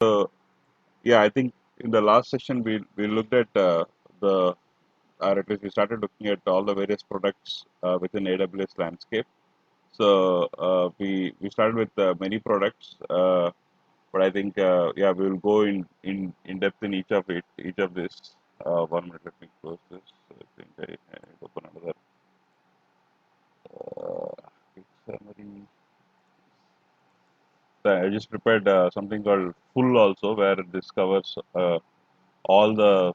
So yeah, I think in the last session we looked at the or at least we started looking at all the various products within AWS landscape. So we started with many products, but I think yeah, we will go in depth in each of this. 1 minute, let me close this. I think I open another quick summary. So I just prepared something called full also, where this covers all the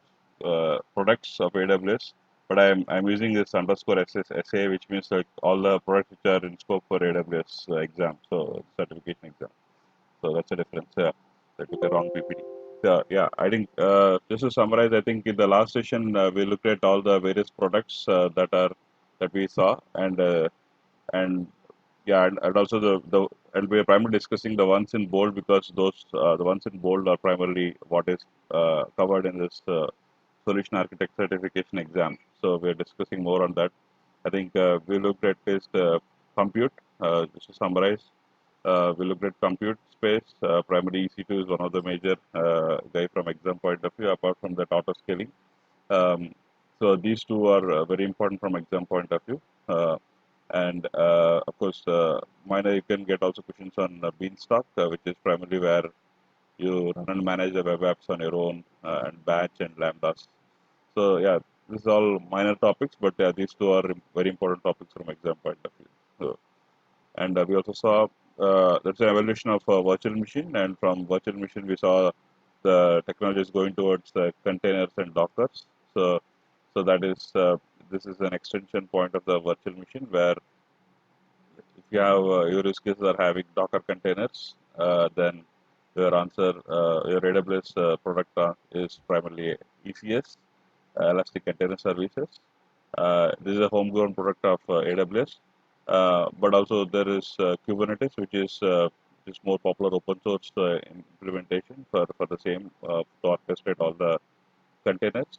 products of AWS. But I'm using this underscore SA, which means like all the products which are in scope for AWS exam, so certification exam. So that's the difference. Yeah, I took a wrong PPT. Yeah, I think just to summarize, I think in the last session we looked at all the various products that we saw, and yeah, and also the and we are primarily discussing the ones in bold because those the ones in bold are primarily what is covered in this solution architect certification exam. So we are discussing more on that. I think we looked at this compute. Just to summarize, we looked at compute space. Primary EC2 is one of the major guy from exam point of view. Apart from that, auto scaling. Um, so these two are very important from exam point of view. And of course, minor you can get also questions on Beanstalk, which is primarily where you run and manage the web apps on your own and batch and lambdas. So yeah, this is all minor topics, but these two are very important topics from exam point of view. So, and we also saw that's an evolution of virtual machine, and from virtual machine we saw the technologies going towards containers and dockers. So so that is this is an extension point of the virtual machine where if you have your use cases are having Docker containers, then your answer, your AWS product is primarily ECS, Elastic Container Services. This is a homegrown product of AWS, but also there is Kubernetes, which is just more popular open source implementation for the same to orchestrate all the containers.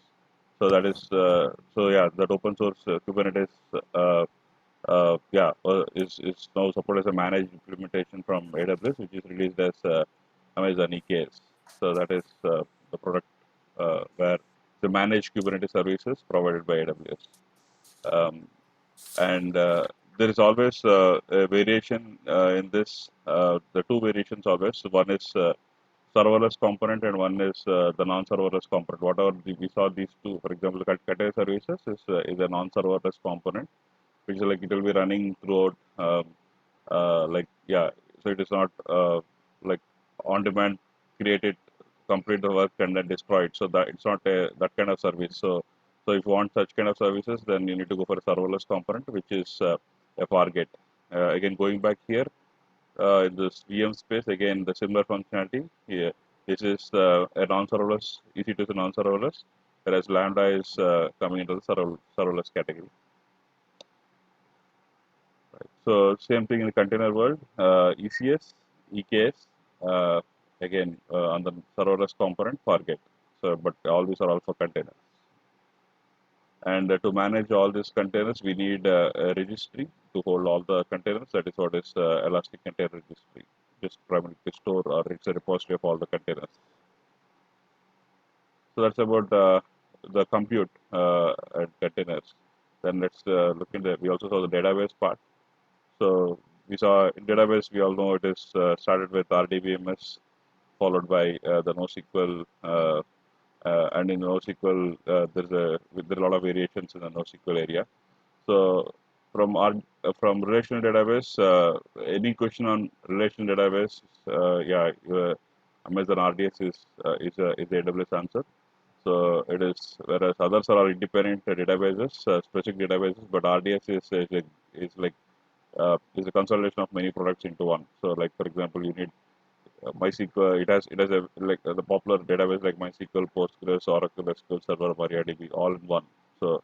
So that is so yeah, that open source Kubernetes is now supported as a managed implementation from AWS, which is released as Amazon EKS. So that is the product where the managed Kubernetes services provided by AWS. Um, and there is always a variation in this. The two variations always. One is serverless component and one is the non-serverless component. Whatever we saw these two, for example, container services is a non-serverless component, which is like it will be running throughout like yeah, so it is not like on demand, create it, complete the work and then destroy it. So that it's not that kind of service. So if you want such kind of services, then you need to go for a serverless component, which is a Fargate. Again, going back here in this VM space, again the similar functionality here. This is a non-serverless, EC2 is a non-serverless, whereas Lambda is coming into the serverless category. So same thing in the container world, ECS, EKS, uh, again on the serverless component, Fargate. So, but all these are all for containers. And to manage all these containers, we need a registry to hold all the containers. That is what is Elastic Container Registry. Just primarily to store or it's a repository of all the containers. So that's about the compute and containers. Then let's look into. We also saw the database part. So we saw in database, we all know it is started with RDBMS, followed by the NoSQL, and in NoSQL there's a lot of variations in the NoSQL area. So from relational database, any question on relational database, Amazon RDS is the AWS answer. So it is, whereas others are all independent databases, specific databases, but RDS is like is a consolidation of many products into one. So, like for example, you need MySQL. It has a like the popular database like MySQL, Postgres, Oracle, SQL Server, MariaDB, all in one. So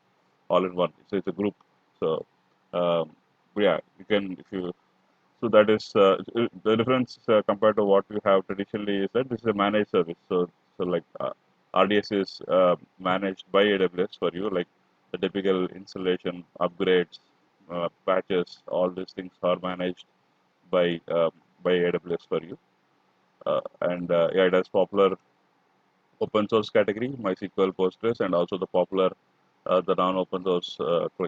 all in one. So it's a group. So yeah, you can if you so that is the difference compared to what we have traditionally is that this is a managed service. So like RDS is managed by AWS for you, like the typical installation, upgrades, patches, all these things are managed by uh, by AWS for you. And yeah, it has popular open source category, MySQL, Postgres, and also the popular the non-open source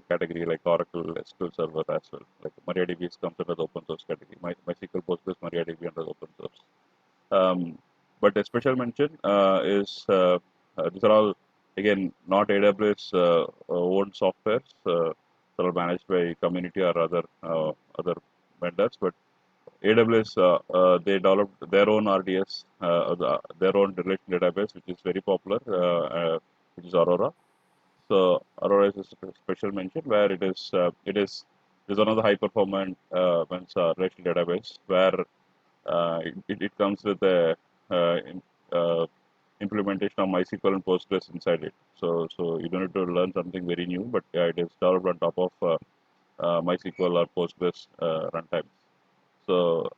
category like Oracle, SQL Server as well. Like MariaDB comes under the open source category. MySQL, Postgres, MariaDB under the open source. Um, but a special mention is these are all again not AWS owned softwares. That are managed by community or other vendors, but AWS they developed their own RDS, their own relation database, which is very popular, which is Aurora. So Aurora is a special mention where it is one of the high performant relation database where it comes with a uh, implementation of MySQL and Postgres inside it. So you don't need to learn something very new, but yeah, it is developed on top of MySQL or Postgres runtime. So,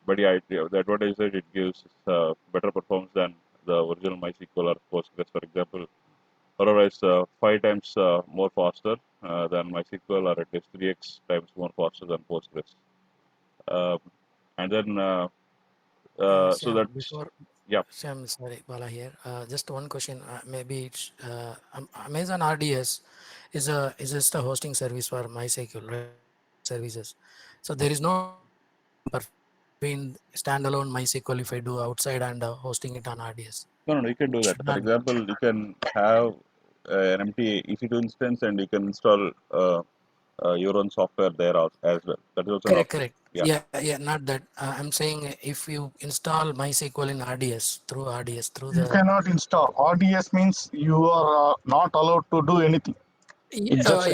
but yeah, the advantage that it gives better performance than the original MySQL or Postgres. For example, Aurora is 5 times more faster than MySQL, or at least 3x times more faster than Postgres. Um, and then, so Sam, that's, before yeah, Sam, sorry, Bala here. Just one question. Maybe it's Amazon RDS is just a hosting service for MySQL, right? Services. So there is no difference in performance between standalone MySQL if I do outside and hosting it on RDS. no, you can do that. Should For not. example, you can have an empty EC2 instance and you can install your own software there as well. That is also an Correct, option. correct. Yeah. Yeah. Not that. I'm saying if you install MySQL in RDS through RDS through You the. cannot install. RDS means you are not allowed to do anything. Yeah, It's just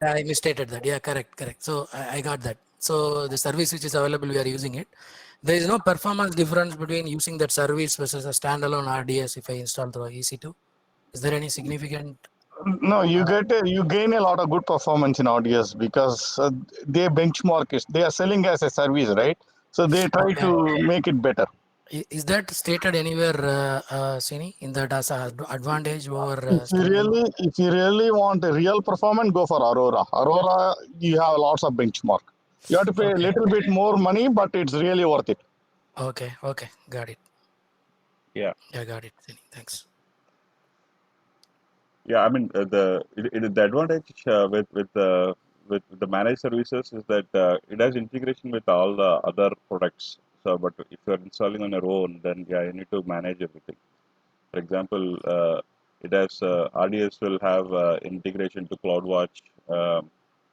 I misstated that. Yeah, correct. So I got that. So the service which is available, we are using it. There is no performance difference between using that service versus a standalone RDS if I install through EC2. Is there any significant? no. You Uh, get you gain a lot of good performance in RDS because they benchmark it. They are selling as a service, right? So they try okay. to make it better. Is that stated anywhere, Sini, in that as a advantage over standalone? If you really want a real performance, go for Aurora. Aurora, you have lots of benchmark. You have to pay a Okay. little bit more money, but it's really worth it. Okay. Got it. Yeah. Yeah, got it, Sini. Thanks. Yeah, I mean the advantage with the managed services is that it has integration with all the other products. So, but if you're installing on your own, then yeah, you need to manage everything. For example, RDS will have integration to CloudWatch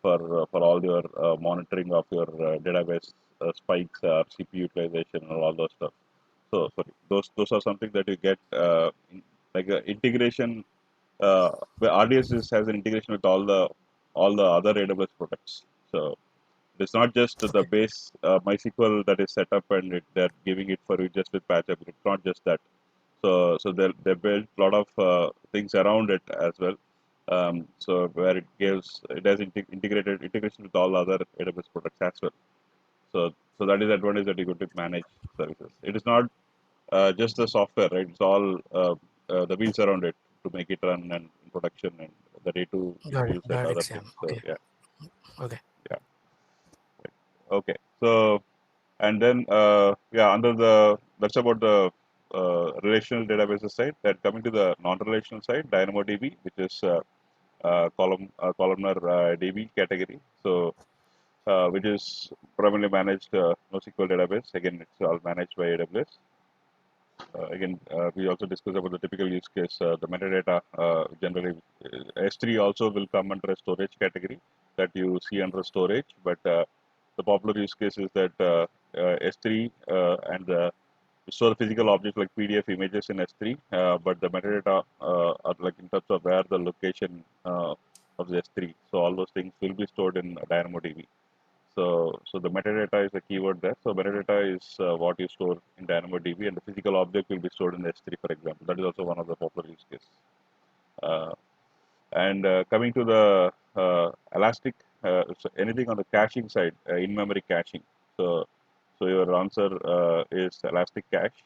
for all your monitoring of your database spikes, CPU utilization, and all those stuff. So sorry, those are something that you get like integration. Where has an integration with all the other AWS products. So it's not just the base MySQL that is set up and they're giving it for you just with patch up. It's not just that. So they built a lot of things around it as well. So where it has integrated integration with all other AWS products as well. So that is the advantage that you get to manage services. It is not just the software, right? It's all the wheels around it to make it run and in production and the day-to issues and Got it, other Sam. things. So Okay. yeah, Okay. yeah, okay. So and then yeah, under that's about the relational databases side. Then coming to the non-relational side, DynamoDB, which is columnar DB category. So which is primarily managed NoSQL database. Again, it's all managed by AWS. Again, we also discussed about the typical use case. The metadata generally S3 also will come under a storage category that you see under storage, but the popular use case is that S3 and you store physical objects like PDF images in S3, but the metadata are like in terms of where the location of the S3. So all those things will be stored in DynamoDB. So the metadata is a keyword there. So metadata is what you store in DynamoDB, and the physical object will be stored in S3, for example. That is also one of the popular use cases. Uh, and coming to the Elastic, so anything on the caching side, in-memory caching. So so your answer is Elastic Cache.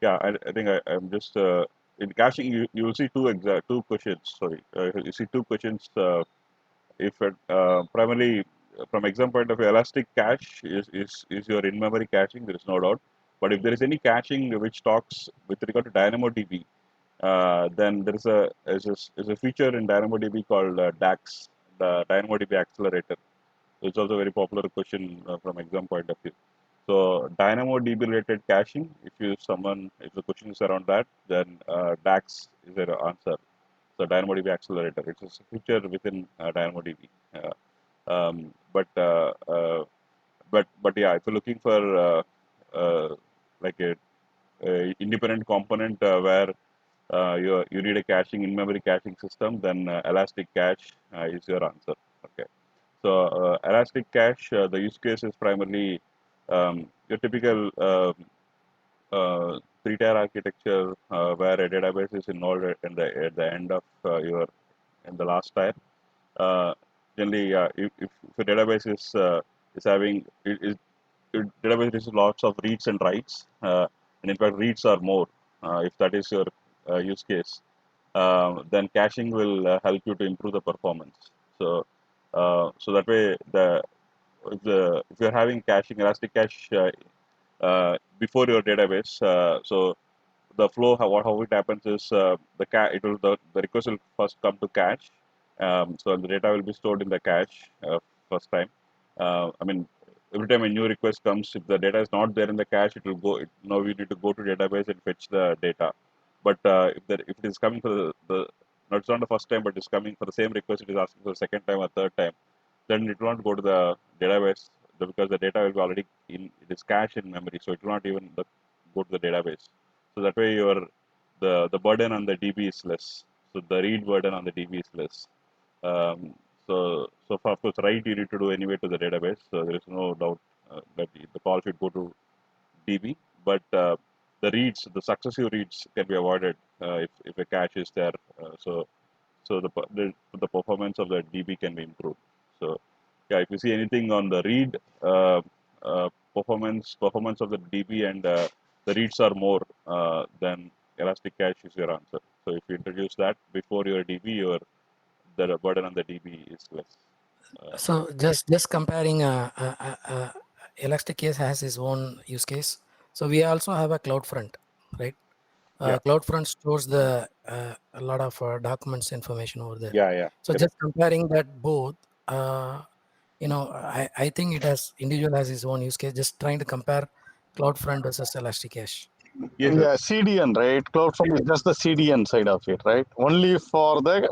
Yeah, I think I'm just in caching. You will see two questions. Sorry, you see two questions. If it, primarily from exam point of view, Elastic Cache is your in-memory caching. There is no doubt. But if there is any caching which talks with regard to DynamoDB, then is a feature in DynamoDB called DAX, the DynamoDB Accelerator. It's also a very popular question from exam point of view. So DynamoDB related caching, if the question is around that, then DAX is their answer. So DynamoDB Accelerator, it's a feature within DynamoDB. But yeah, if you're looking for like a independent component where you need a caching in-memory caching system, then Elastic Cache is your answer. Okay. So Elastic Cache, the use case is primarily your typical three-tier architecture where a database is involved at the end of your in the last tier. Uh, Generally, if a database is having database is lots of reads and writes, and in fact reads are more. If that is your use case, then caching will help you to improve the performance. So so that way if you're having caching Elastic Cache before your database, so the flow how it happens is the request will first come to cache, so the data will be stored in the cache first time. I mean, every time a new request comes, if the data is not there in the cache, it will go. Now we need to go to database and fetch the data. But if it is coming for the no, it's not the first time, but it's coming for the same request, it is asking for the second time or third time, then it will not go to the database because the data will be already in it is cached in memory, so it will not even go to the database. So that way the burden on the DB is less. So the read burden on the DB is less. So for of course write you need to do anyway to the database. So there is no doubt that the call should go to DB, but the successive reads can be avoided if a cache is there. So the performance of the DB can be improved. So yeah, if you see anything on the read performance of the DB and the reads are more than Elastic Cache is your answer. So if you introduce that before your DB, the burden on the DB is less. So just comparing, Elastic Case has its own use case. So we also have a CloudFront, right? Yeah, CloudFront stores the a lot of documents information over there. yeah, So just comparing that both, uh, I think it has individual has its own use case. Just trying to compare CloudFront versus Elastic Cache. yes, Yeah, yes, CDN, right? CloudFront is just the CDN side of it, right? Only for the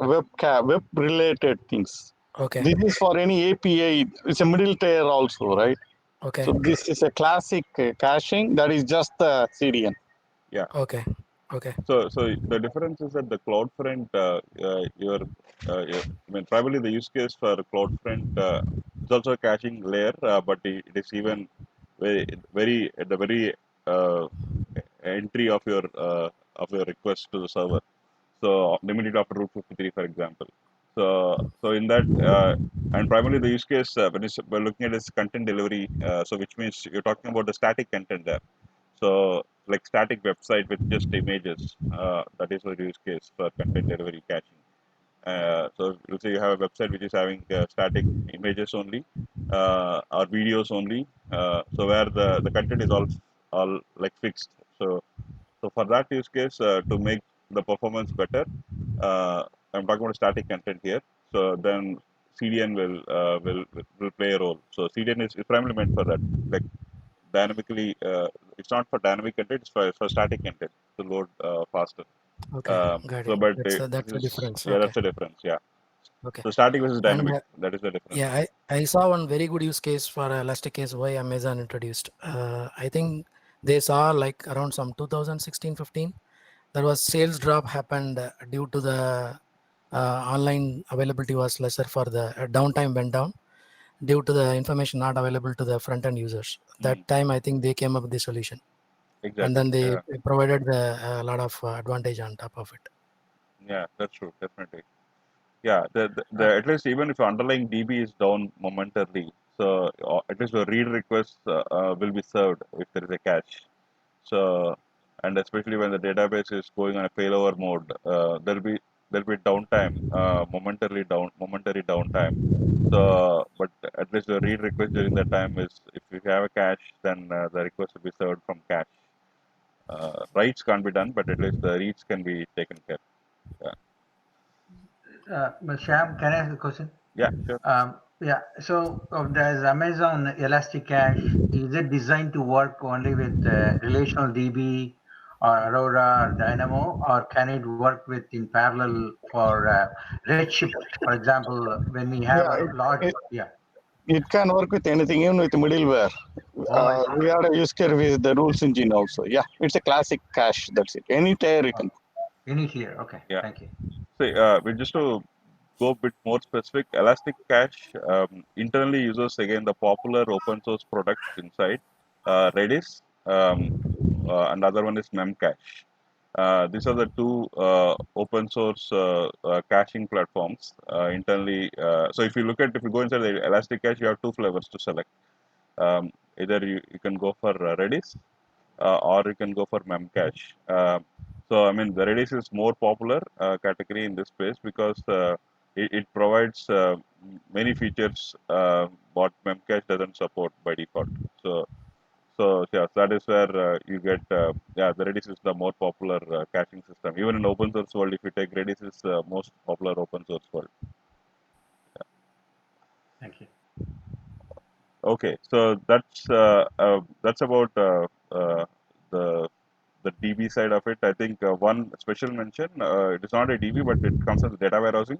web related things. Okay, This is for any API. It's a middle tier also, right? okay, So this is a classic caching. That is just the CDN. yeah. okay, okay, So the difference is that the CloudFront, I mean, primarily the use case for CloudFront is also a caching layer, but it is even very at the very uh, entry of your request to the server. So limited after Route 53, for example. So in that and primarily the use case we're looking at is content delivery. So which means you're talking about the static content there. So like static website with just images, that is the use case for content delivery caching. So let's say you have a website which is having static images only or videos only. So where the content is all like fixed. So for that use case, to make the performance better, I'm talking about static content here. So then CDN will play a role. So CDN is primarily meant for that, like dynamically. It's not for dynamic content; it's for static content to load faster. okay. Got So, it. but That's this the is difference. yeah, Okay, that's the difference. Yeah. okay. So static versus And dynamic, that is the difference. yeah, I saw one very good use case for Elastic Case why Amazon introduced. I think they saw like around some 2016-15. There was sales drop happened due to the online availability was lesser for the downtime went down due to the information not available to the front end users. Mm, That time I think they came up with the solution, and exactly. then they Yeah. provided a lot of advantage on top of it. Yeah, that's true. Definitely. Yeah, Uh, at least even if underlying DB is down momentarily, so at least the read request will be served if there is a cache. So, and especially when the database is going on a failover mode, there'll be downtime, momentary downtime. So, but at least the read request during that time is if you have a cache, then the request will be served from cache. Writes can't be done, but at least the reads can be taken care. Yeah, But Sham, can I ask a question? yeah, sure. Yeah, so does Amazon Elastic Cache, is it designed to work only with relational DB or Aurora or Dynamo, or can it work with in parallel for Redshift, for example, when we have Yeah, a large, yeah. it can work with anything, even with middleware. Oh, I see. We had a use case with the rules engine also. Yeah, it's a classic cache. That's it. Any tier you Oh, can. any here. Okay, Yeah. thank you. So, we just to go a bit more specific, Elastic Cache internally uses again the popular open source products inside Redis, and other one is Memcache. These are the two open source caching platforms internally. So if you go inside the Elastic Cache, you have two flavors to select. Either you can go for Redis or you can go for Memcache. So I mean, the Redis is more popular category in this space because it provides many features what Memcache doesn't support by default. So yeah, that is where you get yeah, the Redis is the more popular caching system. Even in open source world, if you take Redis is the most popular open source world. Thank you. Okay, so that's about the DB side of it. I think one special mention. It is not a DB, but it comes as data warehousing,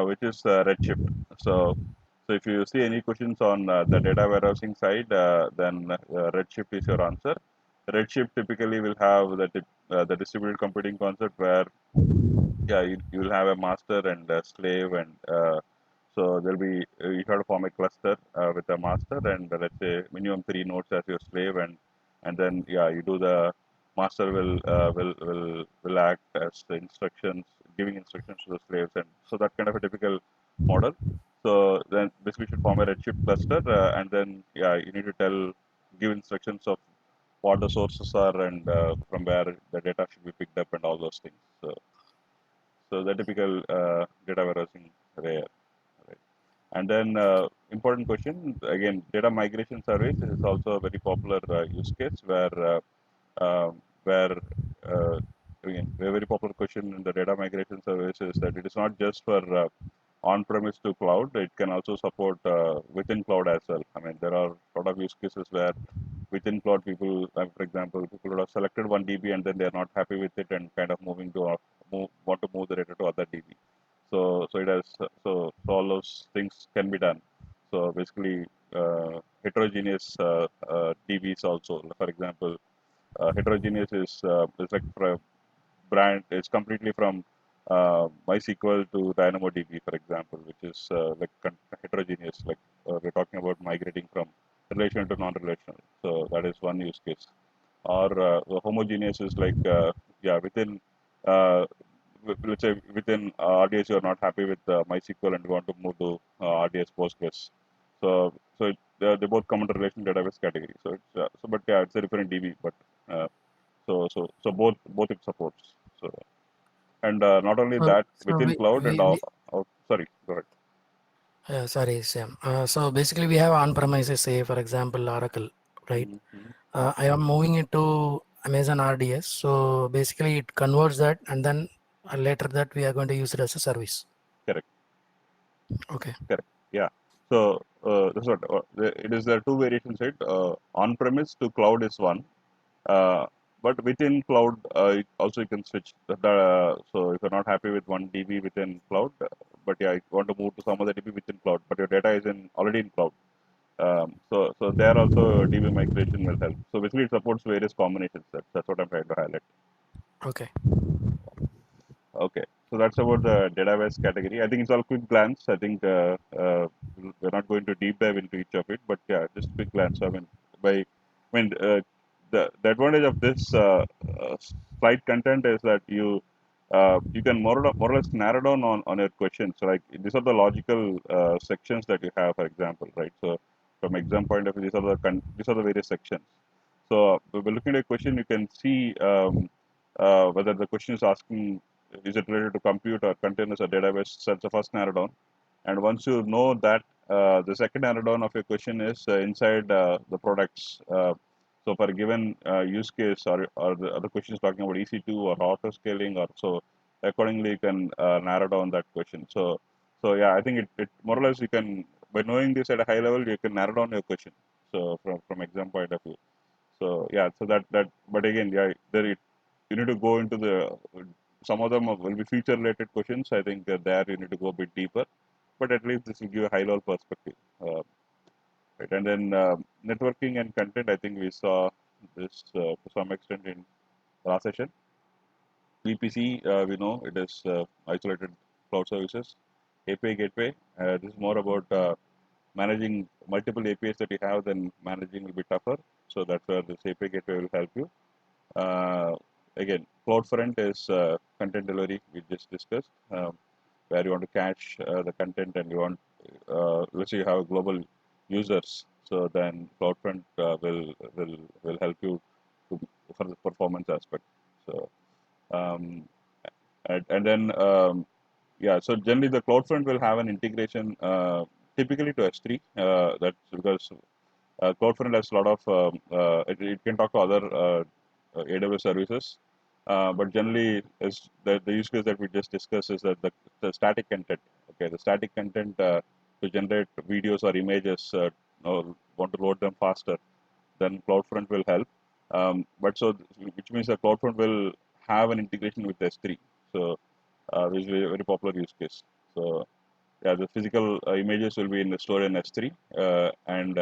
which is Redshift. So if you see any questions on the data warehousing side, then Redshift is your answer. Redshift typically will have the distributed computing concept where yeah, you'll have a master and a slave, and so there'll be you have to form a cluster with a master and let's say minimum three nodes as your slave, and then yeah, you do the master will act as the instructions, giving instructions to the slaves, and so that kind of a typical model. So then this we should form a Redshift cluster, and then yeah, you need to give instructions of what the sources are and from where the data should be picked up and all those things. So the typical data warehousing layer, right? And then important question again, data migration service is also a very popular use case where again a very popular question in the data migration service is that it is not just for on-premise to cloud; it can also support within cloud as well. I mean, there are a lot of use cases where within cloud people, for example, people would have selected one DB and then they are not happy with it and kind of want to move the data to other DB. So it has all those things can be done. So basically, heterogeneous DBs also. For example, heterogeneous is like for a brand is completely from MySQL to DynamoDB, for example, which is heterogeneous. Like we're talking about migrating from relational to non-relational. So that is one use case. Or the homogeneous is like yeah, within uh, let's say within RDS you are not happy with MySQL and you want to move to RDS Postgres. They both come under relational database category. So it's but yeah, it's a different DB, but uh, both it supports. So and not only So that, so within cloud and all. Oh, sorry, go ahead. sorry, Sam. So basically, we have on-premises, say for example, Oracle, right? Mhm. I am moving it to Amazon RDS. So basically, it converts that, and then later that we are going to use it as a service. Correct, Okay. correct. Yeah. So that's what it is. There are two variations, right? On-premise to cloud is one, but within cloud, also you can switch. So if you're not happy with one DB within cloud, but yeah, you want to move to some other DB within cloud, but your data is already in cloud. So there also DB migration will help. So basically, it supports various combinations. That's what I'm trying to highlight. Okay. Okay, so that's about the database category. I think it's all quick glance. I think we're not going to deep dive into each of it, but yeah, just quick glance. I mean, the advantage of this slide content is that you can more or less narrow down on your questions. So like these are the logical sections that you have, for example, right? So from exam point of view, these are the various sections. So we're looking at a question, you can see whether the question is asking is it related to compute or containers or database? That's the first narrow down. And once you know that, the second narrow down of your question is inside the products. So for a given use case, or the other question is talking about EC2 or auto scaling, or so accordingly you can narrow down that question. So yeah, I think it more or less you can, by knowing this at a high level, you can narrow down your question. So from exam point of view. So yeah, so that but again, yeah, you need to go into the, some of them will be feature related questions. I think there you need to go a bit deeper, but at least this will give a high level perspective. Right, and then networking and content. I think we saw this to some extent in last session. VPC, we know it is isolated cloud services. API gateway. This is more about managing multiple APIs that you have. Then managing will be tougher. So that's where this API gateway will help you. Again, CloudFront is content delivery we just discussed, where you want to cache the content, and you want, let's say you have global users, so then CloudFront will help you for the performance aspect. So um, and then yeah, so generally the CloudFront will have an integration typically to S3. That's because CloudFront has a lot of it can talk to other AWS services, but generally is the use case that we just discussed is that the static content. Okay, the static content to generate videos or images, want to load them faster, then CloudFront will help. But so which means that CloudFront will have an integration with S3. So which is a very popular use case. So yeah, the physical images will be in the store in S3, and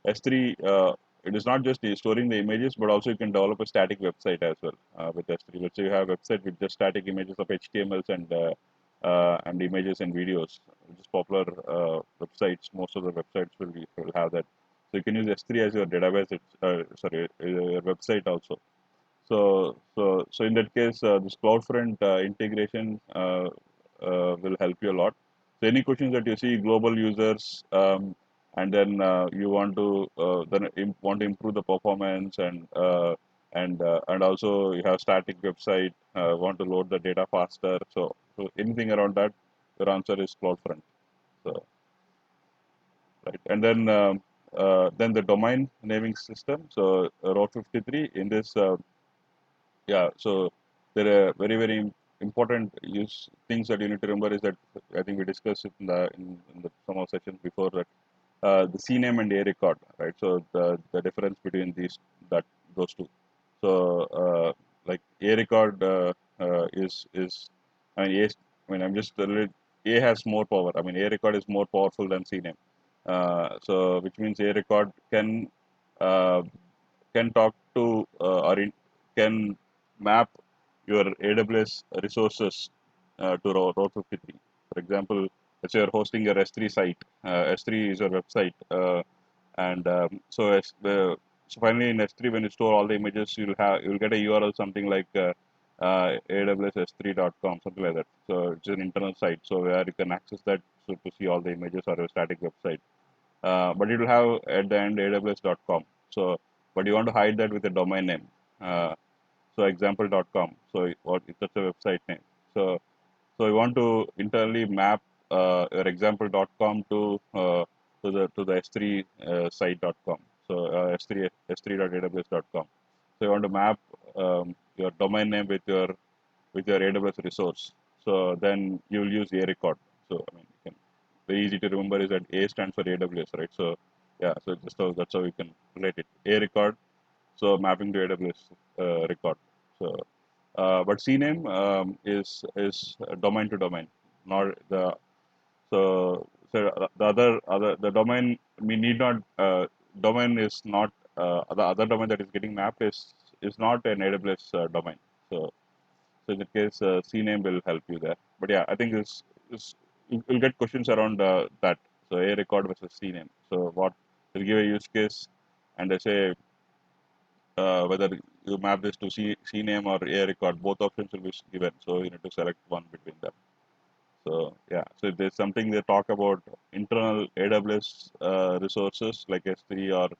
S3 it is not just storing the images, but also you can develop a static website as well with S3. Let's say you have a website with just static images of HTMLs and images and videos, which is popular websites. Most of the websites will have that. So you can use S3 as your database. Your website also. So in that case, this CloudFront integration will help you a lot. So any questions that you see, global users, and then you want to want to improve the performance, and also you have static website, want to load the data faster. So anything around that, your answer is CloudFront. So right, and then the domain naming system. So Route 53 in this. Yeah, so there are very important use things that you need to remember is that I think we discussed it in the some of sessions before, that the CNAME and A record, right? So the difference between those two. So like A record is I mean I'm just A has more power. I mean A record is more powerful than CNAME. So which means A record uh, can talk to can map your AWS resources to Route 53. For example, let's say you're hosting your S3 site. S3 is your website, and so finally in S3, when you store all the images, you'll get a URL something like AWS3.com, something like that. So it's an internal site, so where you can access that to see all the images or a static website. But it will have at the end aws.com. So, but you want to hide that with a domain name. So example.com. So what that's a website name. So you want to internally map your example.com to the S3 site.com. So S3 s3.aws.com. So you want to map your domain name with your AWS resource. So then you will use A record. So I mean, very easy to remember is that A stands for AWS, right? So yeah, so that's how we can relate it. A record, so mapping to AWS record. So but CNAME is domain to domain, not the the other the domain we need not domain is not the other domain that is getting mapped is not an AWS domain. So in that case, CNAME will help you there. But yeah, I think you'll get questions around that. So A record versus CNAME. So what will give a use case, and they say whether you map this to CNAME or A record, both options will be given. So you need to select one between them. So yeah, so if there's something they talk about internal AWS resources like S3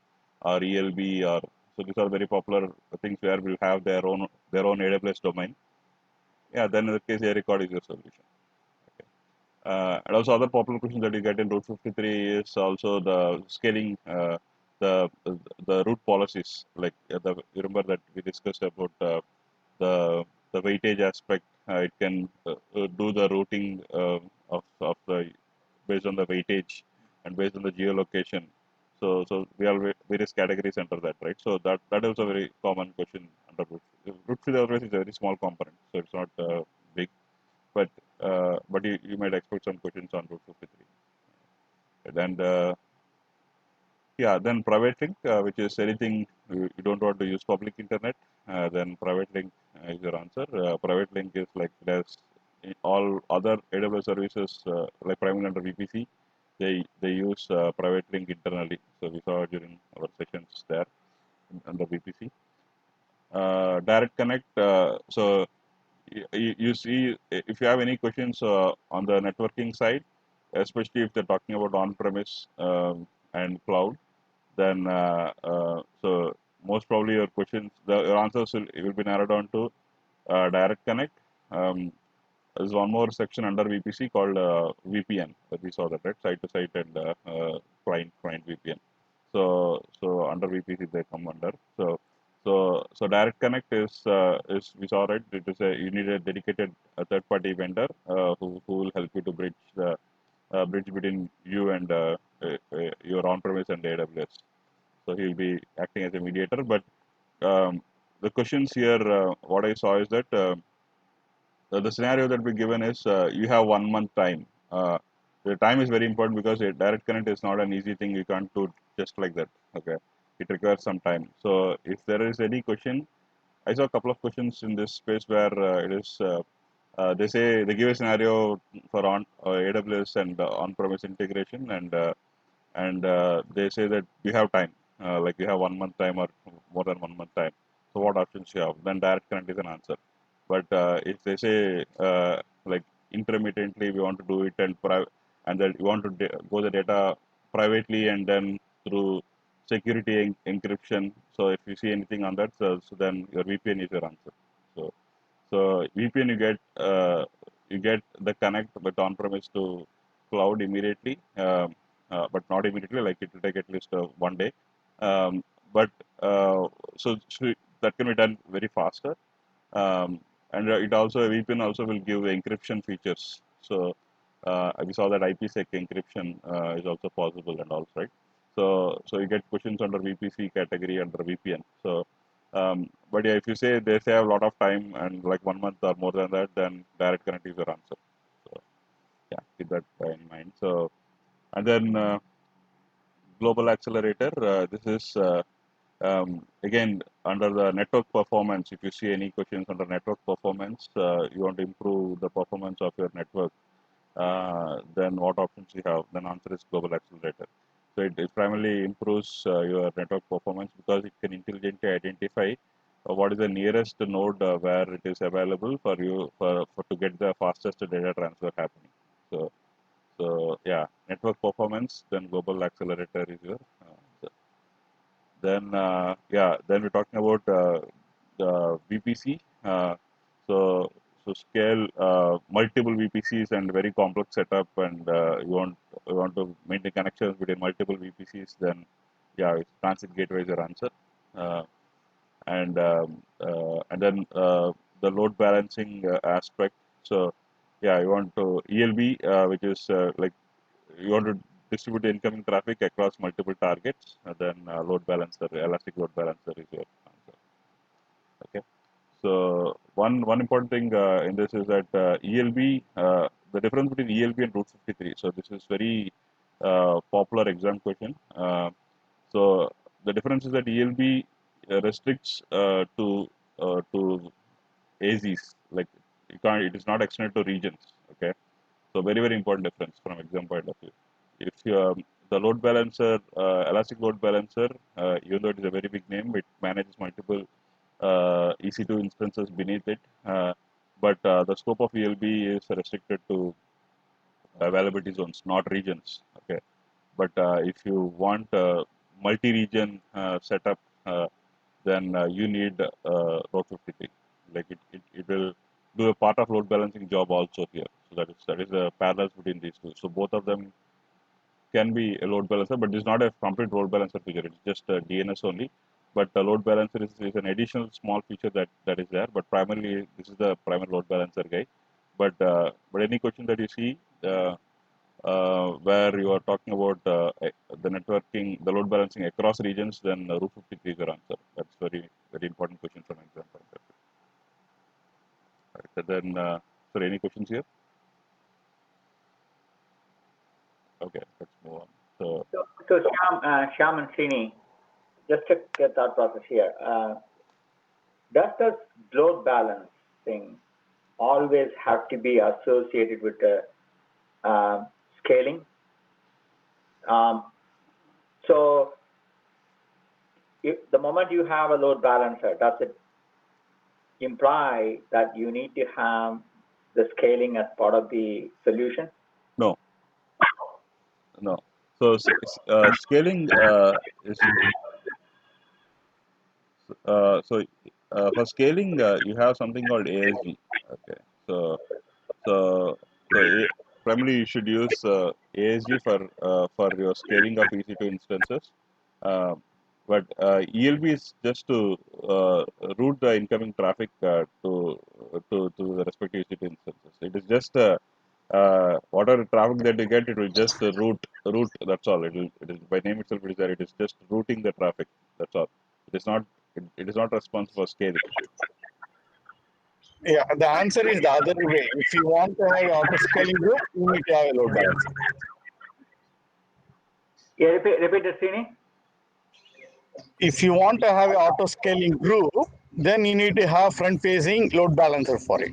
or ELB, so these are very popular things where we'll have their own AWS domain. yeah, then in that case, ARecord is your solution. Okay. And also other popular questions that you get in Route 53 is also the scaling, the the route policies. Like you remember that we discussed about the the weightage aspect. It can do the routing of the based on the weightage and based on the geolocation. So we have various categories under that, right? So that is a very common question under route. Route field always is a very small component, so it's not big, but you might expect some questions on route 53. And yeah, then private link, which is anything you don't want to use public internet, then private link is your answer. Private link is like there's all other AWS services like primarily under VPC, they use private link internally. So we saw during our sessions there under VPC. Direct connect. So you see if you have any questions on the networking side, especially if they're talking about on-premise and cloud, then so most probably your questions, your answers will be narrowed down to direct connect. There's one more section under VPC called VPN. We saw that, right? Site to site and client VPN. So under VPC they come under. So direct connect is we saw, right? It is you need a dedicated third party vendor who will help you to bridge between you and your on premise and AWS. So he'll be acting as a mediator. But the questions here, what I saw is that the scenario that we given is you have 1 month time. The time is very important because a direct connect is not an easy thing. You can't do just like that. Okay, it requires some time. So if there is any question, I saw a couple of questions in this space where it is. They say they give a scenario for on AWS and on-premise integration, and they say that you have time, like you have 1 month time or more than 1 month time. So what options you have? Then direct connect is an answer. But if they say like intermittently we want to do it and then you want to go the data privately and then through security encryption. So if you see anything on that, so then your VPN is your answer. So VPN you get the connect with on-premise to cloud immediately, but not immediately. Like it will take at least 1 day. But so that can be done very faster. And it also VPN also will give encryption features. So we saw that IPsec encryption is also possible and all, right? So you get questions under VPC category under VPN. But yeah, if you say they have a lot of time and like 1 month or more than that, then direct connect is your answer. So yeah, keep that in mind. So and then global accelerator. This is again under the network performance. If you see any questions under network performance, you want to improve the performance of your network, then what options you have? Then answer is global accelerator. So it primarily improves your network performance because it can intelligently identify what is the nearest node where it is available for you for to get the fastest data transfer happening. So yeah, network performance, then global accelerator is your then yeah, then we're talking about the VPC. So scale multiple VPCs and very complex setup, and you want to maintain connections between multiple VPCs. Then yeah, transit gateway is your answer, uh, and then the load balancing aspect. So yeah, you want to ELB, which is like you want to distribute the incoming traffic across multiple targets, and then load balancer, elastic load balancer is your answer. Okay. So one important thing in this is that ELB, the difference between ELB and Route 53. So this is very popular exam question. So the difference is that ELB restricts to AZs, like you can't. It is not extended to regions. Okay. So very important difference from exam point of view. If you, the load balancer, elastic load balancer, even though it is a very big name, it manages multiple EC2 instances beneath it. But the scope of ELB is restricted to availability zones, not regions. Okay. But if you want multi-region setup, then you need Route 53. Like it will do a part of load balancing job also here. So that is the parallels between these two. So both of them can be a load balancer, but it's not a complete load balancer feature. It's just a DNS only. But the load balancer is an additional small feature that is there. But primarily, this is the primary load balancer guy. But any question that you see where you are talking about the networking, the load balancing across regions, then Route 53 is your answer. That's very important question from exam point of view. Right. So then, sorry, any questions here? Okay, let's move on. So Shyam and Srini, just check your thought process here. Does the load balancing always have to be associated with the scaling? So if the moment you have a load balancer, does it imply that you need to have the scaling as part of the solution? No. So scaling is for scaling you have something called ASG. Okay, so primarily you should use ASG for your scaling of EC2 instances. Uh, but ELB is just to route the incoming traffic to the respective EC2 instances. It is just whatever traffic that you get, it will just route. That's all. It is by name itself. It is there. It is just routing the traffic. That's all. It is not. It is not responsible for scaling. Yeah, the answer is the other way. If you want to have auto scaling group, you need to have a load balancer. Yeah, repeat it, Srini. If you want to have an auto scaling group, then you need to have front facing load balancer for it,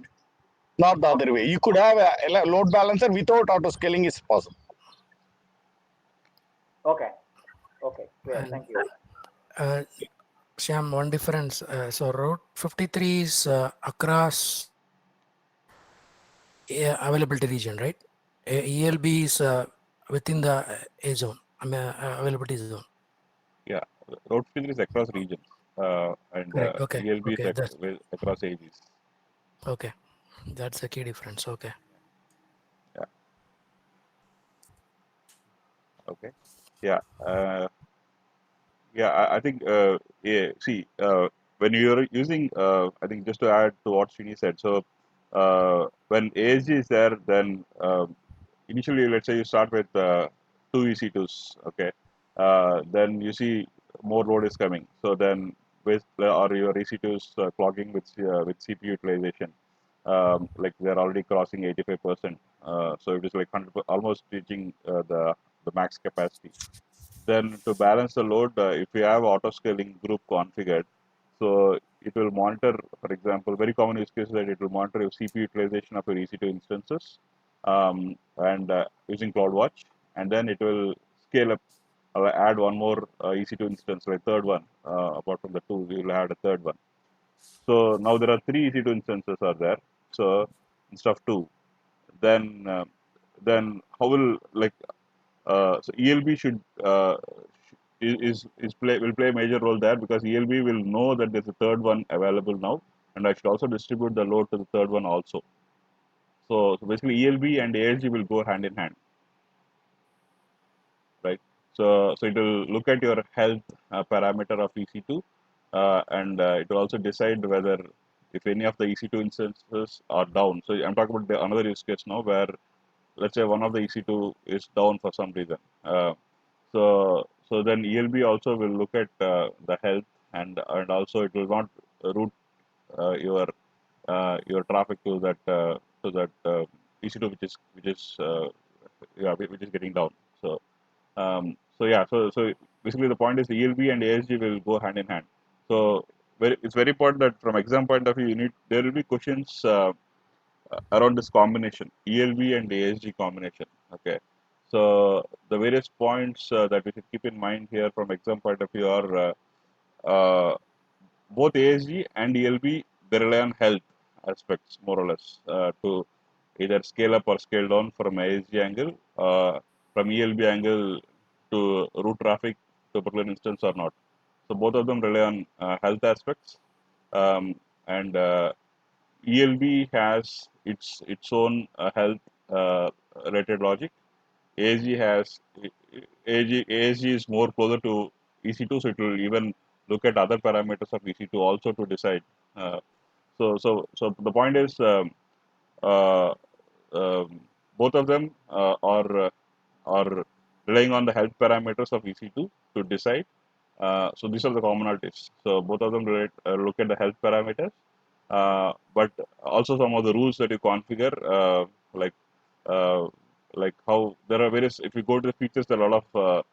not the other way. You could have a load balancer without auto scaling is possible. Okay, clear. And Thank you. Shyam, one difference. So Route 53 is across availability region, right? ELB is within the A zone, availability zone. Yeah, road filter is across regions, and Right. Okay. ELB Okay. is across ages. Okay. That's the key difference. Okay. Yeah. Okay. Yeah. I think. Yeah. See, when you're using, I think just to add to what Srini said. So, when ASG is there, then initially, let's say you start with two EC2s. Okay. Then you see more load is coming. So then, with or your EC2s clogging with CPU utilization, like they're already crossing 85%. So it is like 100, almost reaching the max capacity. Then to balance the load, if you have auto scaling group configured, so it will monitor, for example, very common use case that it will monitor your CPU utilization of your EC2 instances and using CloudWatch, and then it will scale up, add one more EC2 instance, like third one, apart from the two, we will add a third one. So now there are three EC2 instances are there. So instead of two, then how will like so ELB should will play a major role there because ELB will know that there's a third one available now, and I should also distribute the load to the third one also. So basically ELB and ASG will go hand in hand, right? So it will look at your health parameter of EC2, and it will also decide whether if any of the EC2 instances are down. So I'm talking about another use case now where let's say one of the EC2 is down for some reason. So then ELB also will look at the health and also it will not route your traffic to that EC2 which is yeah which is getting down. So basically the point is the ELB and ASG will go hand in hand. So it's very important that from exam point of view there will be questions around this combination ELB and ASG combination. Okay, so the various points that we should keep in mind here from exam point of view are both ASG and ELB they rely on health aspects more or less to either scale up or scale down from ASG angle, from ELB angle to route traffic to a particular instance or not. So both of them rely on health aspects, um, and ELB has its own health rated logic. ASG has ASG is more closer to EC2, so it will even look at other parameters of EC2 also to decide. Uh, so the point is, uh, um, both of them are relying on the health parameters of EC2 to decide. So these are the commonalities. So both of them look at the health parameters, but also some of the rules that you configure, like uh, how there are various. If you go to the features, there are a lot of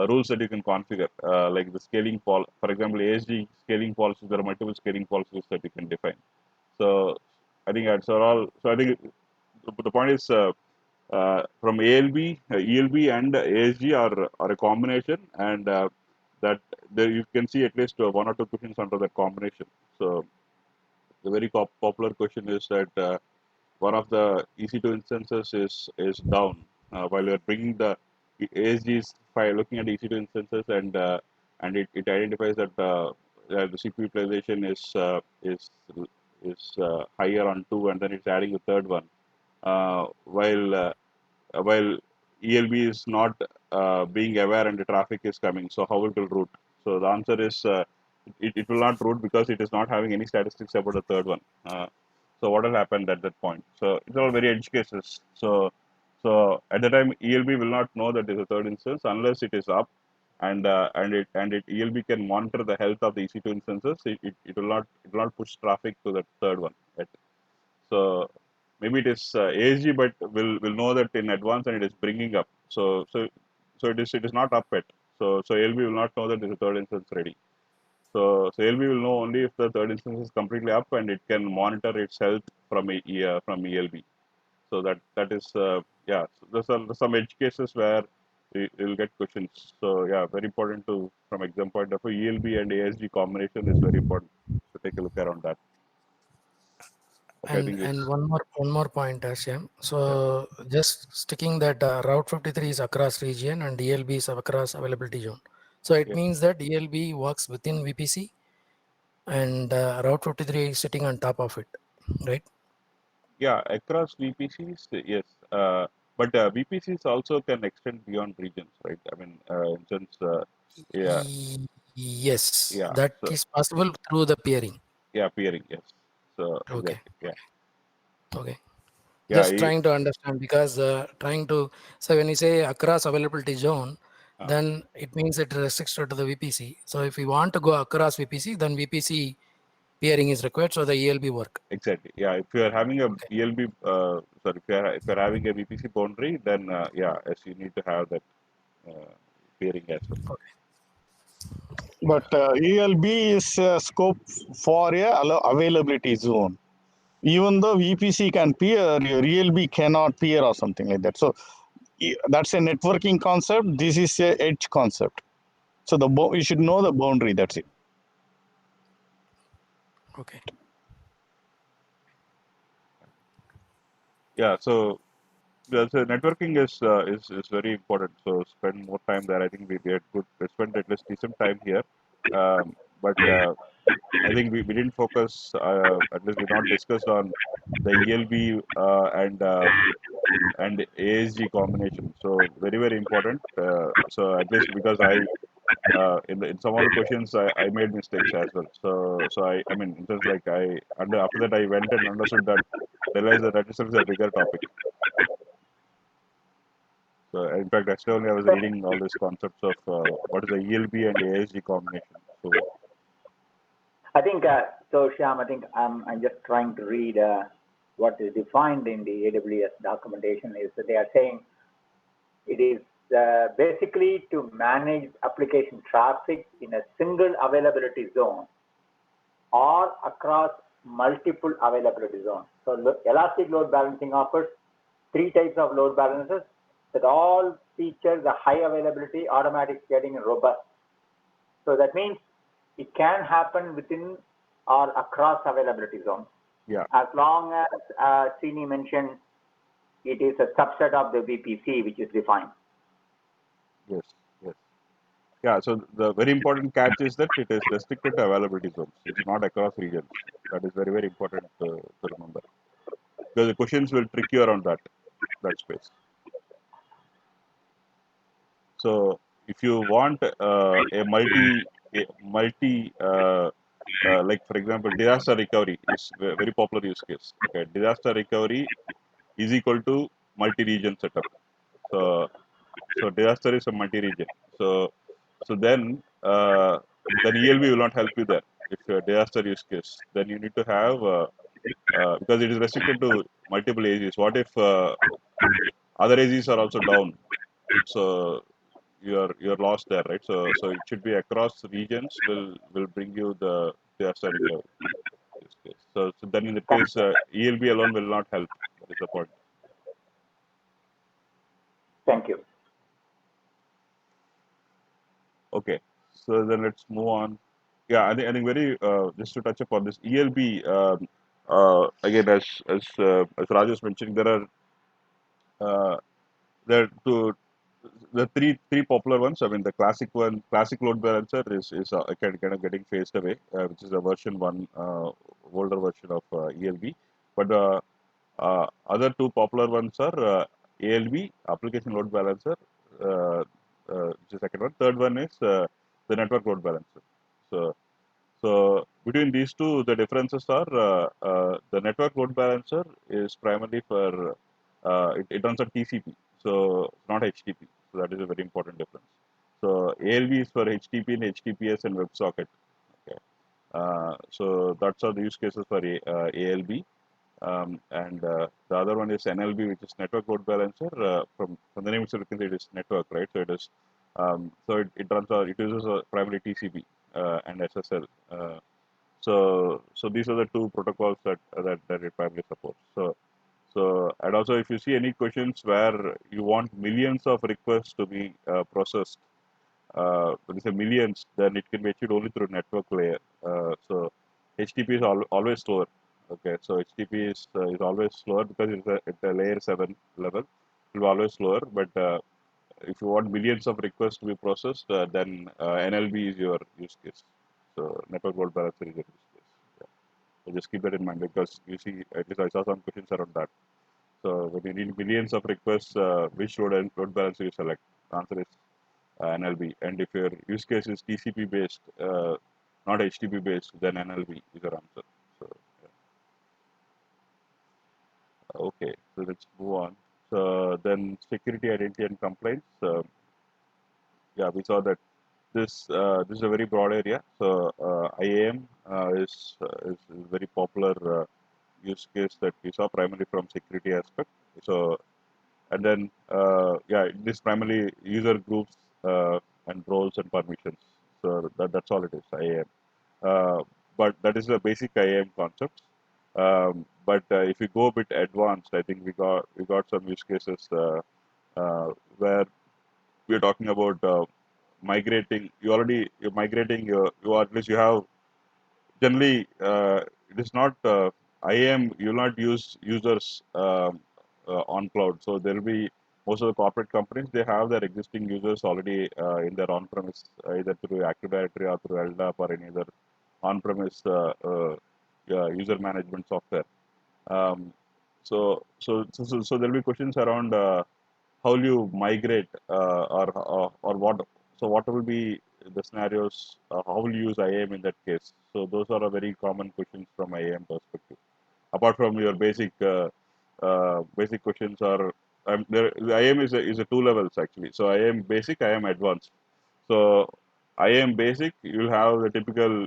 rules that you can configure, like the scaling for example, ASG scaling policies. There are multiple scaling policies that you can define. So I think that's all. So I think the point is, from ALB, ELB, and ASG are a combination, and that there you can see at least one or two questions under that combination. So the very popular question is that one of the EC2 instances is down while you're bringing the ASGs by looking at the EC2 instances, and it identifies that the CPU utilization is higher on two, and then it's adding a third one, while ELB is not being aware and the traffic is coming. So how it will route? So the answer is, it will not route because it is not having any statistics about the third one. So what will happen at that point? So it's all very edge cases. So at the time, ELB will not know that there is a third instance unless it is up, and ELB can monitor the health of the EC2 instances. It will not push traffic to the third one. Right? So maybe it is ASG, but will know that in advance, and it is bringing up. So it is not up yet. So ALB will not know that there is a third instance ready. So ALB will know only if the third instance is completely up, and it can monitor its health from ELB. So that is yeah. So there's some edge cases where we will get questions. So yeah, very important to from exam point of view. ELB and ASG combination is very important. So take a look around that. Okay, I think And it's one more point, Shyam. yeah. So just sticking that Route 53 is across region and ELB is across availability zone. So it Yeah. means that ELB works within VPC and Route 53 is sitting on top of it, right? Yeah, across VPCs, yes. But VPCs also can extend beyond regions, right? I mean, since yeah, Yes, yeah. that So is possible through the peering. yeah, peering, yes. So Okay, exactly, yeah, okay. yeah. Just trying to understand because trying to, so when you say across availability zone, Uh, then it means it restricted to the VPC. So if we want to go across VPC, then VPC peering is required. So the ELB work. exactly, yeah. If you are having a Okay. ELB, sorry, if you're having a VPC boundary, then yeah, yes, you need to have that uh, peering as well. Okay. But ELB is scope for a availability zone. Even though VPC can peer, your ELB cannot peer or something like that. So that's a networking concept. This is a edge concept. So you should know the boundary. That's it. Okay. Yeah, so networking is very important. So spend more time there. I think we had good. We spent at least decent time here, but I think we didn't focus. At least we not discussed on the ELB and ASG combination. So very important. So at least because in some of the questions I made mistakes as well. So I mean it was like after that I went and understood that, realized that itself is a bigger topic. So in fact, actually, only I was reading all these concepts of what is the ELB and ASG combination. So I think so, Shyam. I think I'm just trying to read what is defined in the AWS documentation. Is that they are saying it is basically to manage application traffic in a single availability zone or across multiple availability zones. So elastic load balancing offers three types of load balancers that all feature the high availability, automatic scaling, and robust. So that means it can happen within or across availability zones. yeah, As long as Srini mentioned, it is a subset of the VPC which is defined. yes, yes. Yeah, so the very important catch is that it is restricted to availability zones. It's not across regions. That is very, very important to remember. Because the questions will trick you around that space. So if you want like for example, disaster recovery is a very popular use case. Okay, disaster recovery is equal to multi-region setup. So disaster is a multi-region. So then ELB will not help you there. If your disaster use case, then you need to have because it is restricted to multiple AGs. What if other AGs are also down? So you're lost there, right? So it should be across regions will bring you the disaster recovery use case. So then in that case, ELB alone will not help. That is the point. Thank you. Okay. So then let's move on. Yeah, I think very just to touch upon this ELB again as Rajesh mentioned, uh, there are the three popular ones. I mean, the classic one, classic load balancer is kind of getting phased away, which is a version one, older version of ELB. But other two popular ones are ALB, application load balancer, which is the second one. Third one is the network load balancer. So between these two, the differences are the network load balancer is primarily for it runs on TCP, so not HTTP. So that is a very important difference. So ALB is for HTTP and HTTPS and WebSocket. Okay. So that's all the use cases for ALB. And the other one is NLB, which is network load balancer. From the name itself, you can say it is network, right? So it is it runs it uses primarily TCP and SSL. So these are the two protocols that it primarily supports. And also if you see any questions where you want millions of requests to be processed, when you say millions, then it can be achieved only through network layer. So HTTP is always slower. Okay, so HTTP is always slower because it's a layer 7 level. It will be always slower, but if you want millions of requests to be processed, then NLB is your use case. So network load balancer is your use case. Yeah. So just keep that in mind because you see, at least I saw some questions around that. So when you need millions of requests, which load balancer you select? The answer is NLB. And if your use case is TCP based, not HTTP based, then NLB is your answer. So yeah. Okay, so let's move on. So then security, identity, and compliance. Yeah, we saw that this is a very broad area. So IAM is very popular use case that we saw primarily from security aspect. So and then yeah, this primarily user groups and roles and permissions. So that's all it is, IAM. But that is the basic IAM concept. But if you go a bit advanced, I think we got some use cases where we're talking about migrating. You're migrating you or at least you have generally it is not IAM. You will not use users on cloud. So there will be most of the corporate companies they have their existing users already in their on-premise either through Active Directory or through LDAP or any other on-premise user management software. Um, so there'll be questions around how will you migrate or what? So what will be the scenarios? How will you use IAM in that case? So those are a very common questions from IAM perspective. Apart from your basic questions are the IAM is a two levels actually. So IAM basic, IAM advanced. So IAM basic, you'll have the typical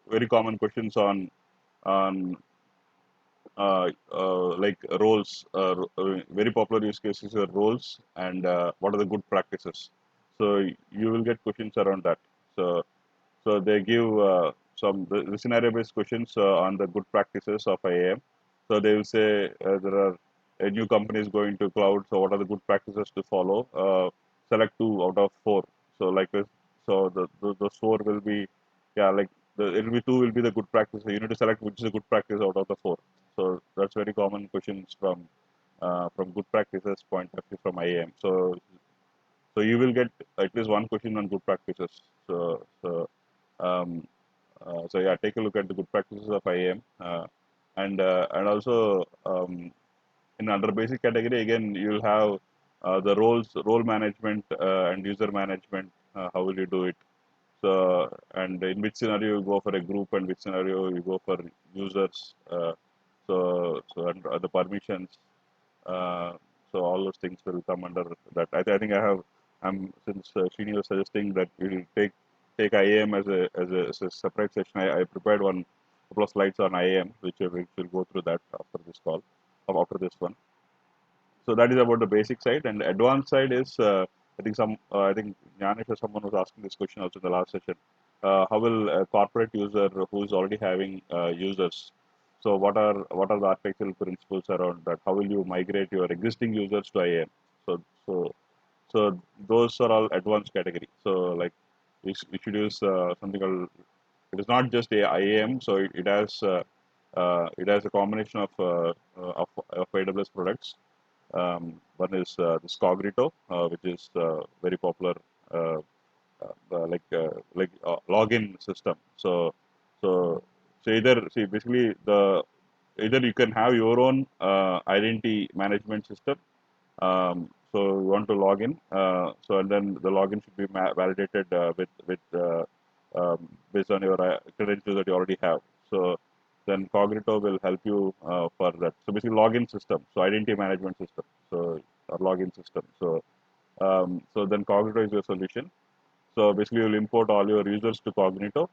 very common questions on like roles, very popular use cases are roles and what are the good practices. So you will get questions around that. So they give some the scenario-based questions on the good practices of IAM. So they will say there are a new company is going to cloud. So what are the good practices to follow? Select 2 out of 4. So like this. So the four will be yeah like it will be 2 will be the good practice. So you need to select which is a good practice out of the 4. So that's very common questions from good practices point of view from IAM. So So you will get at least one question on good practices. Um, so yeah, take a look at the good practices of IAM, and also in under basic category again you'll have the role management and user management. How will you do it? So, and in which scenario you go for a group and which scenario you go for users. And the permissions. Uh, so all those things will come under that. I think I have. I'm since Srini was suggesting that we'll take IAM as a separate section. I prepared one couple of slides on IAM, which we'll go through that after this call, or after this one. So that is about the basic side, and advanced side is I think Janish or someone was asking this question also in the last session. How will a corporate user who is already having users? So what are the architectural principles around that? How will you migrate your existing users to IAM? So so so those are all advanced category. So like we should use something called, it is not just a IAM, so it has a combination of AWS products. One is this Cognito, which is very popular, uh, login system. So either see basically the either you can have your own identity management system. So you want to log in. So and then the login should be validated based on your credentials that you already have. So then Cognito will help you for that. So basically login system. So identity management system. So or login system. So then Cognito is your solution. So basically, you'll import all your users to Cognito,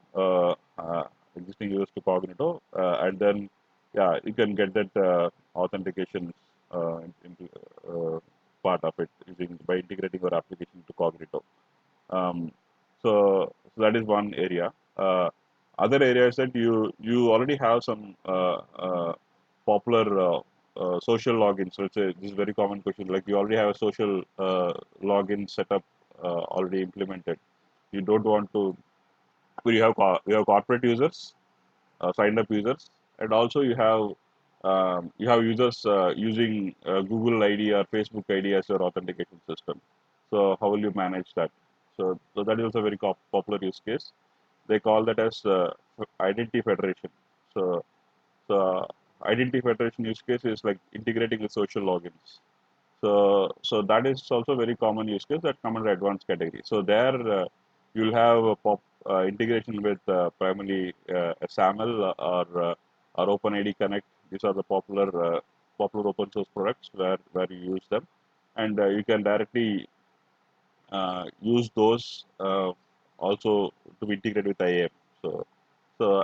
existing users to Cognito, and then yeah, you can get that authentication into part of it using by integrating your application to Cognito. Um, so that is one area. Other areas that you already have some popular social login. So this is a very common question. Like you already have a social login setup already implemented. You don't want to. You have corporate users, signed up users, and also you have users using Google ID or Facebook ID as your authentication system. So how will you manage that? So that is also a very popular use case. They call that as identity federation. So so identity federation use case is like integrating with social logins. So that is also a very common use case that come under advanced category. So there you'll have a integration with primarily SAML or OpenID Connect. These are the popular open source products where you use them, and you can directly use those also to integrate with IAM. So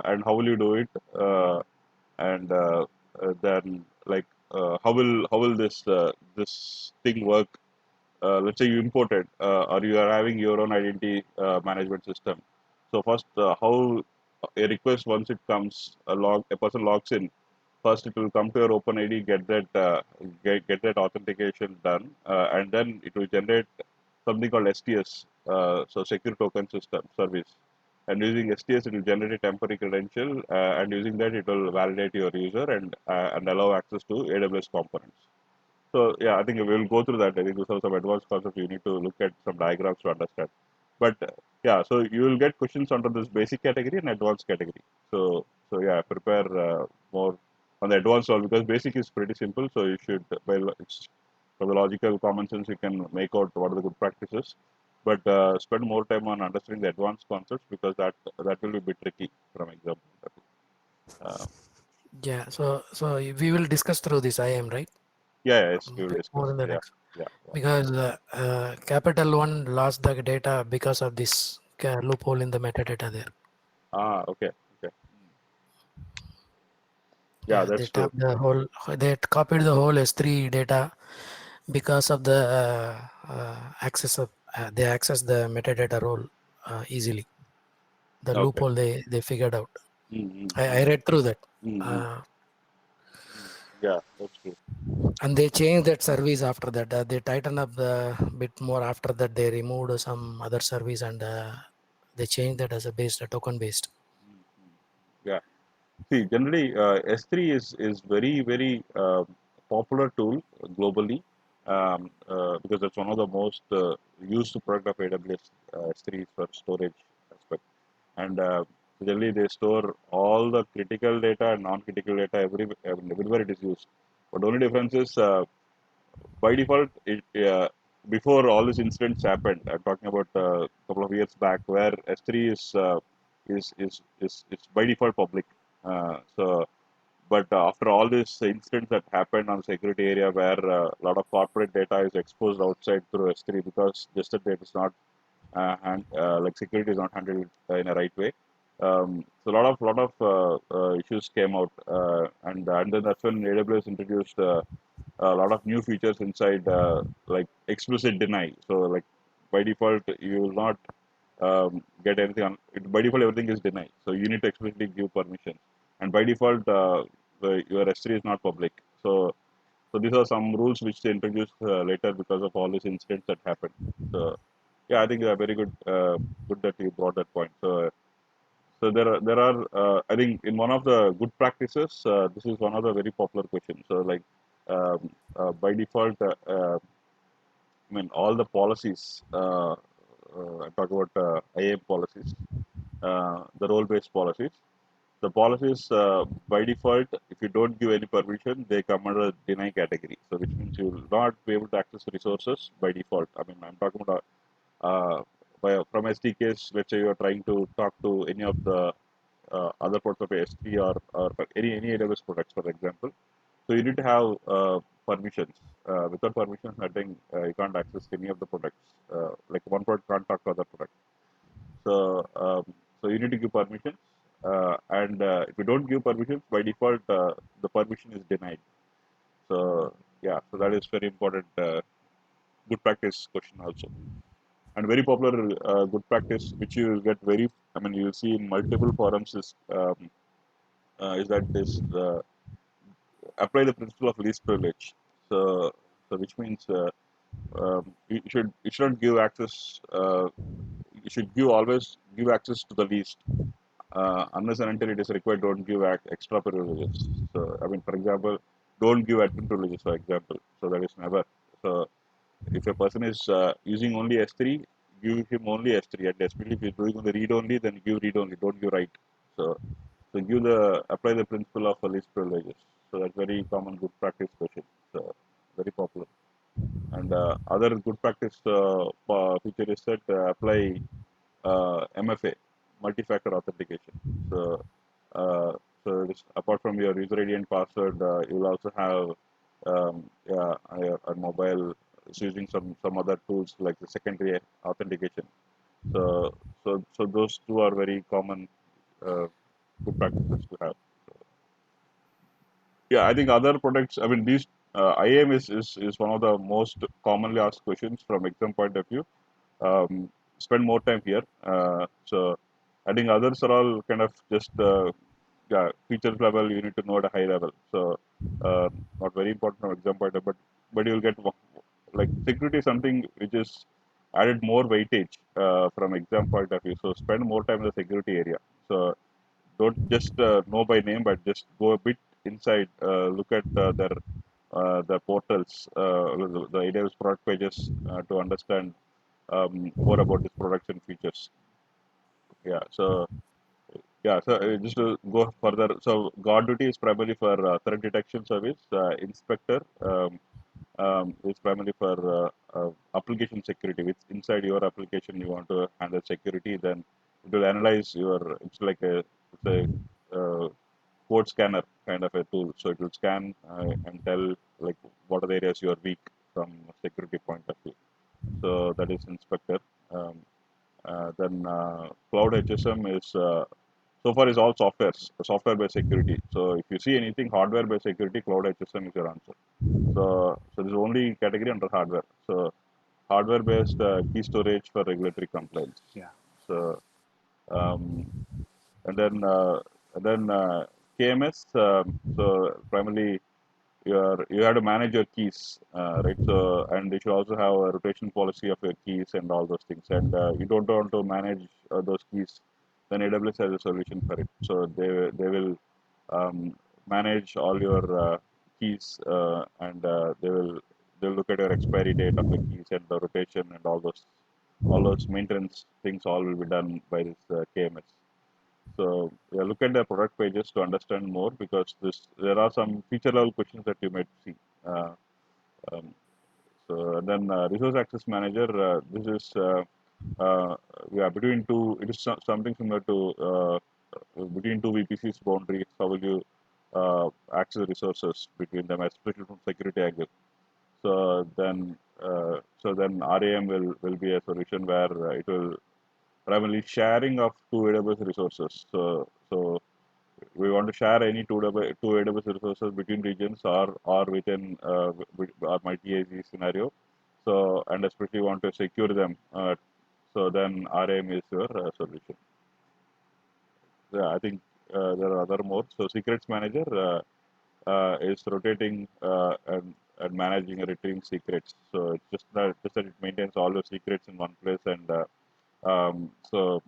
and how will you do it? And then like how will this thing work? Let's say you imported or you are having your own identity management system. So first, how a request once it comes, a person logs in. First, it will come to your OpenID, get that authentication done, and then it will generate something called STS, so secure token system service. And using STS, it will generate a temporary credential, and using that, it will validate your user and allow access to AWS components. So yeah, I think we will go through that. I think those are some advanced concepts you need to look at some diagrams to understand. But yeah, so you will get questions under this basic category and advanced category. So yeah, prepare more on the advanced one because basic is pretty simple. So you should it's from the logical common sense you can make out what are the good practices. But spend more time on understanding the advanced concepts because that will be a bit tricky from example. Uh, Yeah. So we will discuss through this IAM, right? yeah, yes, we will Bit more discuss. in the Yeah, next, yeah, because Capital One lost the data because of this loophole in the metadata there. Ah, okay, okay. Yeah, Yeah, they that's true. tapped the whole. They copied the whole S3 data because of the access of they access the metadata role easily. The Okay. loophole they figured out. Mm-hmm. I read through that. Mm-hmm. Uh, Yeah, that's true. and they changed that service after that. They tightened up the bit more after that. They removed some other service and they changed that as a token based. Yeah. See, generally, S3 is very very popular tool globally. because that's one of the most used product of AWS S3 for storage aspect. And generally they store all the critical data and non-critical data everywhere it is used. But the only difference is by default, before all these incidents happened, I'm talking about a couple of years back, where S3 is by default public. But after all these incidents that happened on the security area, where a lot of corporate data is exposed outside through S3 because just that it is not like security is not handled in a right way. So a lot of issues came out, and then that's when AWS introduced a lot of new features inside, like explicit deny. So like by default, you will not get anything on it. By default, everything is denied. So you need to explicitly give permission. And by default, your S3 is not public. So these are some rules which they introduced later because of all these incidents that happened. So yeah, I think very good, good that you brought that point. So there are I think in one of the good practices, this is one of the very popular questions. So like by default, I mean all the policies. I talk about IAM policies, the role-based policies. The policies by default, if you don't give any permission, they come under deny category. So which means you will not be able to access resources by default. I mean, I'm talking about from SDKs. Let's say you are trying to talk to any of the other parts of S3 or any AWS products, for example. So you need to have permissions. Without permissions, I think you can't access any of the products. Like one product can't talk to other products. So so you need to give permissions. And if you don't give permissions, by default, the permission is denied. So yeah, so that is very important. Good practice question also, and very popular good practice, which you will get very. I mean, you will see in multiple forums is that this apply the principle of least privilege. So which means you shouldn't give access. You should give always give access to the least, unless and until it is required. Don't give extra privileges. So I mean, for example, don't give admin privileges, for example. So that is never. So if a person is using only S3, give him only S3, and especially if he's doing only read only, then give read only. Don't give write. So so apply the principle of least privileges. So that's very common good practice question. So very popular. And other good practice feature is that apply MFA, multi-factor authentication. So apart from your user ID and password, you will also have yeah, a mobile is using some other tools like the secondary authentication. So those two are very common uh, good practices to have. Yeah, I think other products. I mean, these IAM is one of the most commonly asked questions from exam point of view. Spend more time here. So I think others are all kind of just yeah, features level. You need to know at a high level. So not very important from exam point of view, but you'll get like security is something which is added more weightage from exam point of view. So spend more time in the security area. So don't just know by name, but just go a bit inside, look at the portals, the AWS product pages to understand more about this products and features. Yeah, so yeah, so just to go further, so guard duty is primarily for threat detection service. Inspector is primarily for application security. Which inside your application you want to handle security, then it will analyze your. It's like it's a code scanner kind of a tool. So it will scan and tell like what are the areas you are weak from a security point of view. So that is inspector. Um, then cloud HSM is so far is all software based security. So if you see anything hardware based security, cloud HSM is your answer. So this is only category under hardware. So hardware based key storage for regulatory compliance. Yeah. So um, and then KMS. So primarily you have to manage your keys, right? So and you should also have a rotation policy of your keys and all those things. And you don't want to manage those keys, then AWS has a solution for it. So they will manage all your keys, and they'll look at your expiry date of the keys and the rotation and all those maintenance things all will be done by this KMS. So yeah, look at the product pages to understand more because there are some feature level questions that you might see. Uh, um, so then resource access manager, this is uh, yeah between two. It is something similar to between two VPCs boundaries. How will you access resources between them, especially from security angle? So then RAM will be a solution where it will primarily sharing of two AWS resources. So we want to share any two AWS resources between regions or within our multi-AZ scenario. So and especially want to secure them. So then RAM is your solution. Yeah, I think there are other more. So secrets manager is rotating and managing and retrieving secrets. So it's just that it maintains all the secrets in one place and so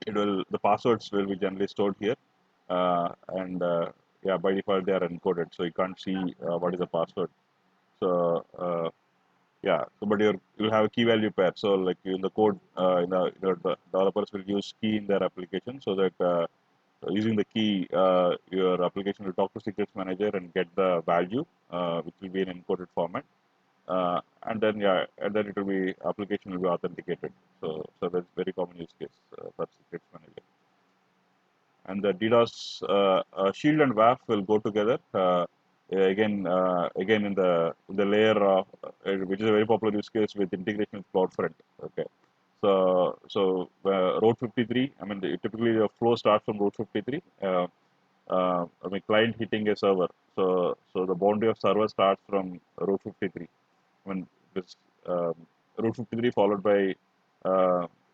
the passwords will be generally stored here and yeah, by default they are encoded, so you can't see what is the password. So yeah, so but you'll have a key value pair. So like in the code, the developers will use key in their application so that using the key, your application will talk to secrets manager and get the value, which will be in encoded format. And then it will be application will be authenticated. So that's very common use case for secrets manager. And the DDoS shield and WAF will go together. Again in the layer of which is a very popular use case with integration with CloudFront. Okay, so Route 53. I mean, typically the flow starts from Route 53. I mean, client hitting a server. So the boundary of server starts from Route 53. I mean, this Route 53 followed by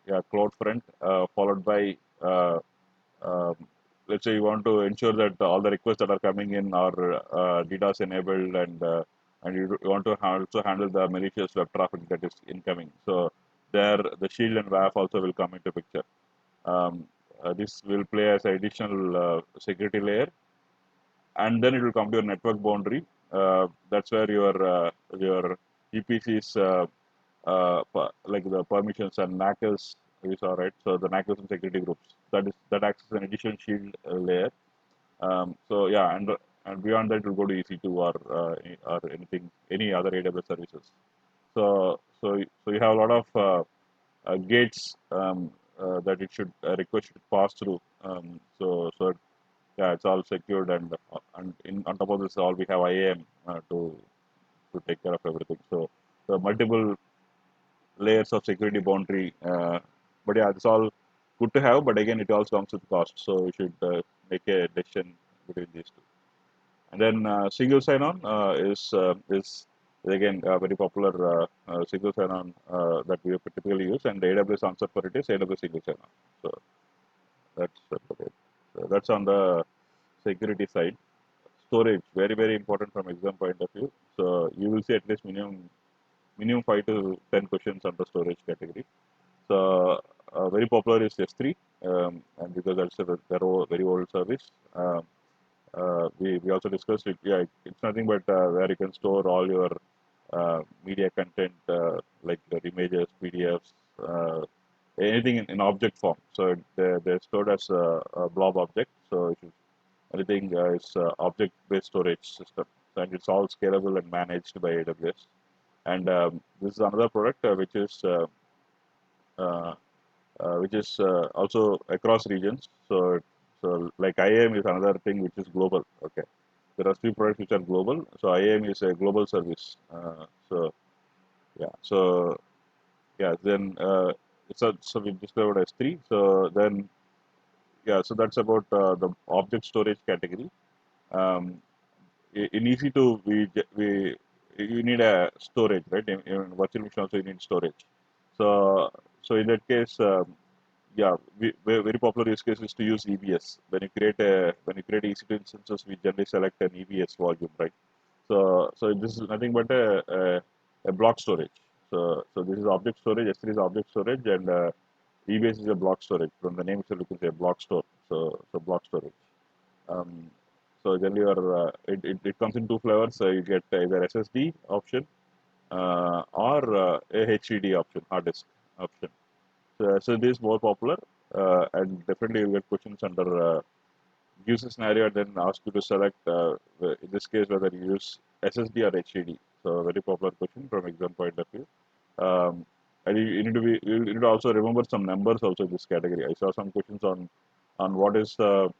yeah, CloudFront, followed by um, let's say you want to ensure that all the requests that are coming in are DDoS enabled and you want to also handle the malicious web traffic that is incoming. So there, the shield and WAF also will come into picture. Um, this will play as an additional security layer, and then it will come to your network boundary. That's where your EPCs like the permissions and NACs is all right. So the NACs and security groups that acts as an additional shield layer. So yeah, and beyond that, it will go to EC2 or any other AWS services. So you have a lot of gates that it should request should pass through. So yeah, it's all secured on top of this, all we have IAM to take care of everything. So the multiple layers of security boundary. But yeah, it's all good to have, but again, it also comes with cost. So you should make a decision between these two. And then single sign-on is again a very popular single sign-on that we typically use, and the AWS answer for it is AWS single sign-on. So that's okay. So that's on the security side. Storage, very very important from exam point of view. So you will see at least minimum 5 to 10 questions on the storage category. So very popular is S3, and because that's a very old service. We also discussed it. Yeah, it's nothing but where you can store all your media content like the images, PDFs, anything in object form. So they're stored as a blob object. So anything is object-based storage system, and it's all scalable and managed by AWS. And this is another product uh, which is also across regions. So like IAM is another thing which is global. Okay, there are few products which are global. So IAM is a global service. So yeah, then so we discovered S3. So then yeah, so that's about the object storage category. Um, in EC2, we you need a storage, right? In virtual machine also you need storage. So in that case, yeah, very popular use case is to use EBS. When you create EC2 instances, we generally select an EBS volume, right? So this is nothing but a block storage. So this is object storage. S3 is object storage, and EBS is a block storage. From the name itself, you can say block store. So block storage. So generally, it comes in two flavors. So you get either SSD option or a HDD option, hard disk option. So SSD is more popular, and definitely you get questions under use a scenario and then ask you to select, in this case, whether you use SSD or HDD. So very popular question from exam point of view. And you need to also remember some numbers also in this category. I saw some questions on what is the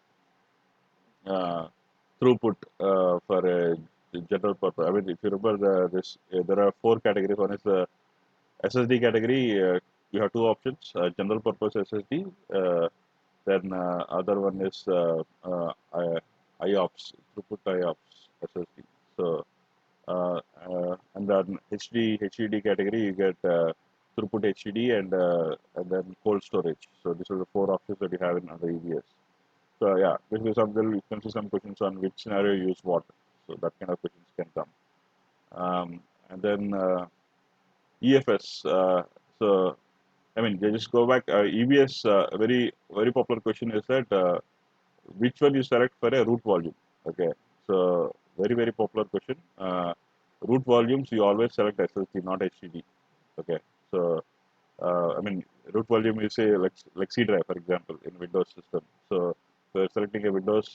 uh, throughput for a general purpose. I mean, if you remember there are four categories. One is the SSD category. You have two options: general purpose SSD. Then other one is IOPS, throughput IOPS SSD. So and then HDD category, you get throughput HDD and then cold storage. So these are the four options that you have in under EBS. So yeah, this is something you can see some questions on which scenario you use what. So that kind of questions can come. And then EFS. So I mean, they just go back. EBS, very popular question is that which one you select for a root volume. Okay, so very popular question. Root volumes you always select SSD, not HDD. Okay, so I mean, root volume you say like C drive, for example, in Windows system. So you're selecting a Windows,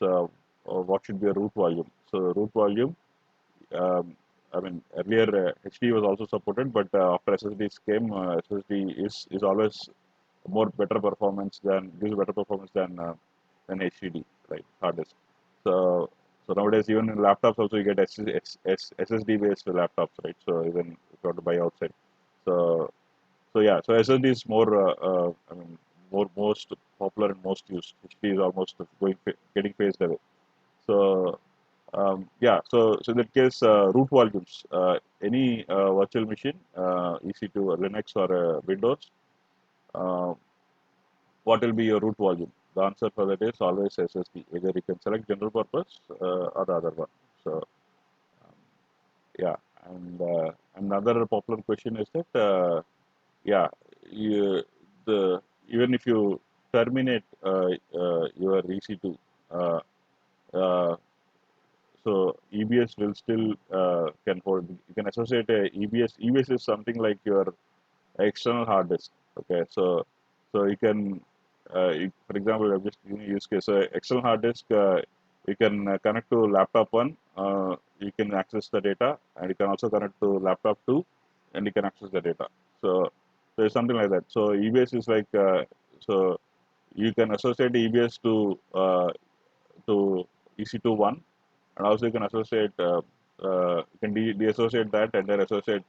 what should be a root volume? So root volume, um, I mean, earlier HD was also supported, but after SSDs came, SSD is always more better performance than gives better performance than HDD, right? Hard disk. So so nowadays even in laptops also you get SSD based laptops, right? So even if you want to buy outside, so so yeah, so SSD is more, I mean, most popular and most used. HP is almost getting phased away. So yeah, so in that case, root volumes, any virtual machine, EC2 or Linux or Windows, uh, what will be your root volume? The answer for that is always SSD. Either you can select general purpose or the other one. So yeah, and another popular question is that yeah, you, the even if you terminate your EC2, uh, uh, so EBS will still can hold. You can associate a EBS. EBS is something like your external hard disk. Okay, so you can, for example, I'm just giving you use case. So external hard disk, you can connect to laptop one. You can access the data, and you can also connect to laptop two, and you can access the data. So there's something like that. So EBS is like, so you can associate EBS to EC2 one, and also you can associate, you can deassociate that and then associate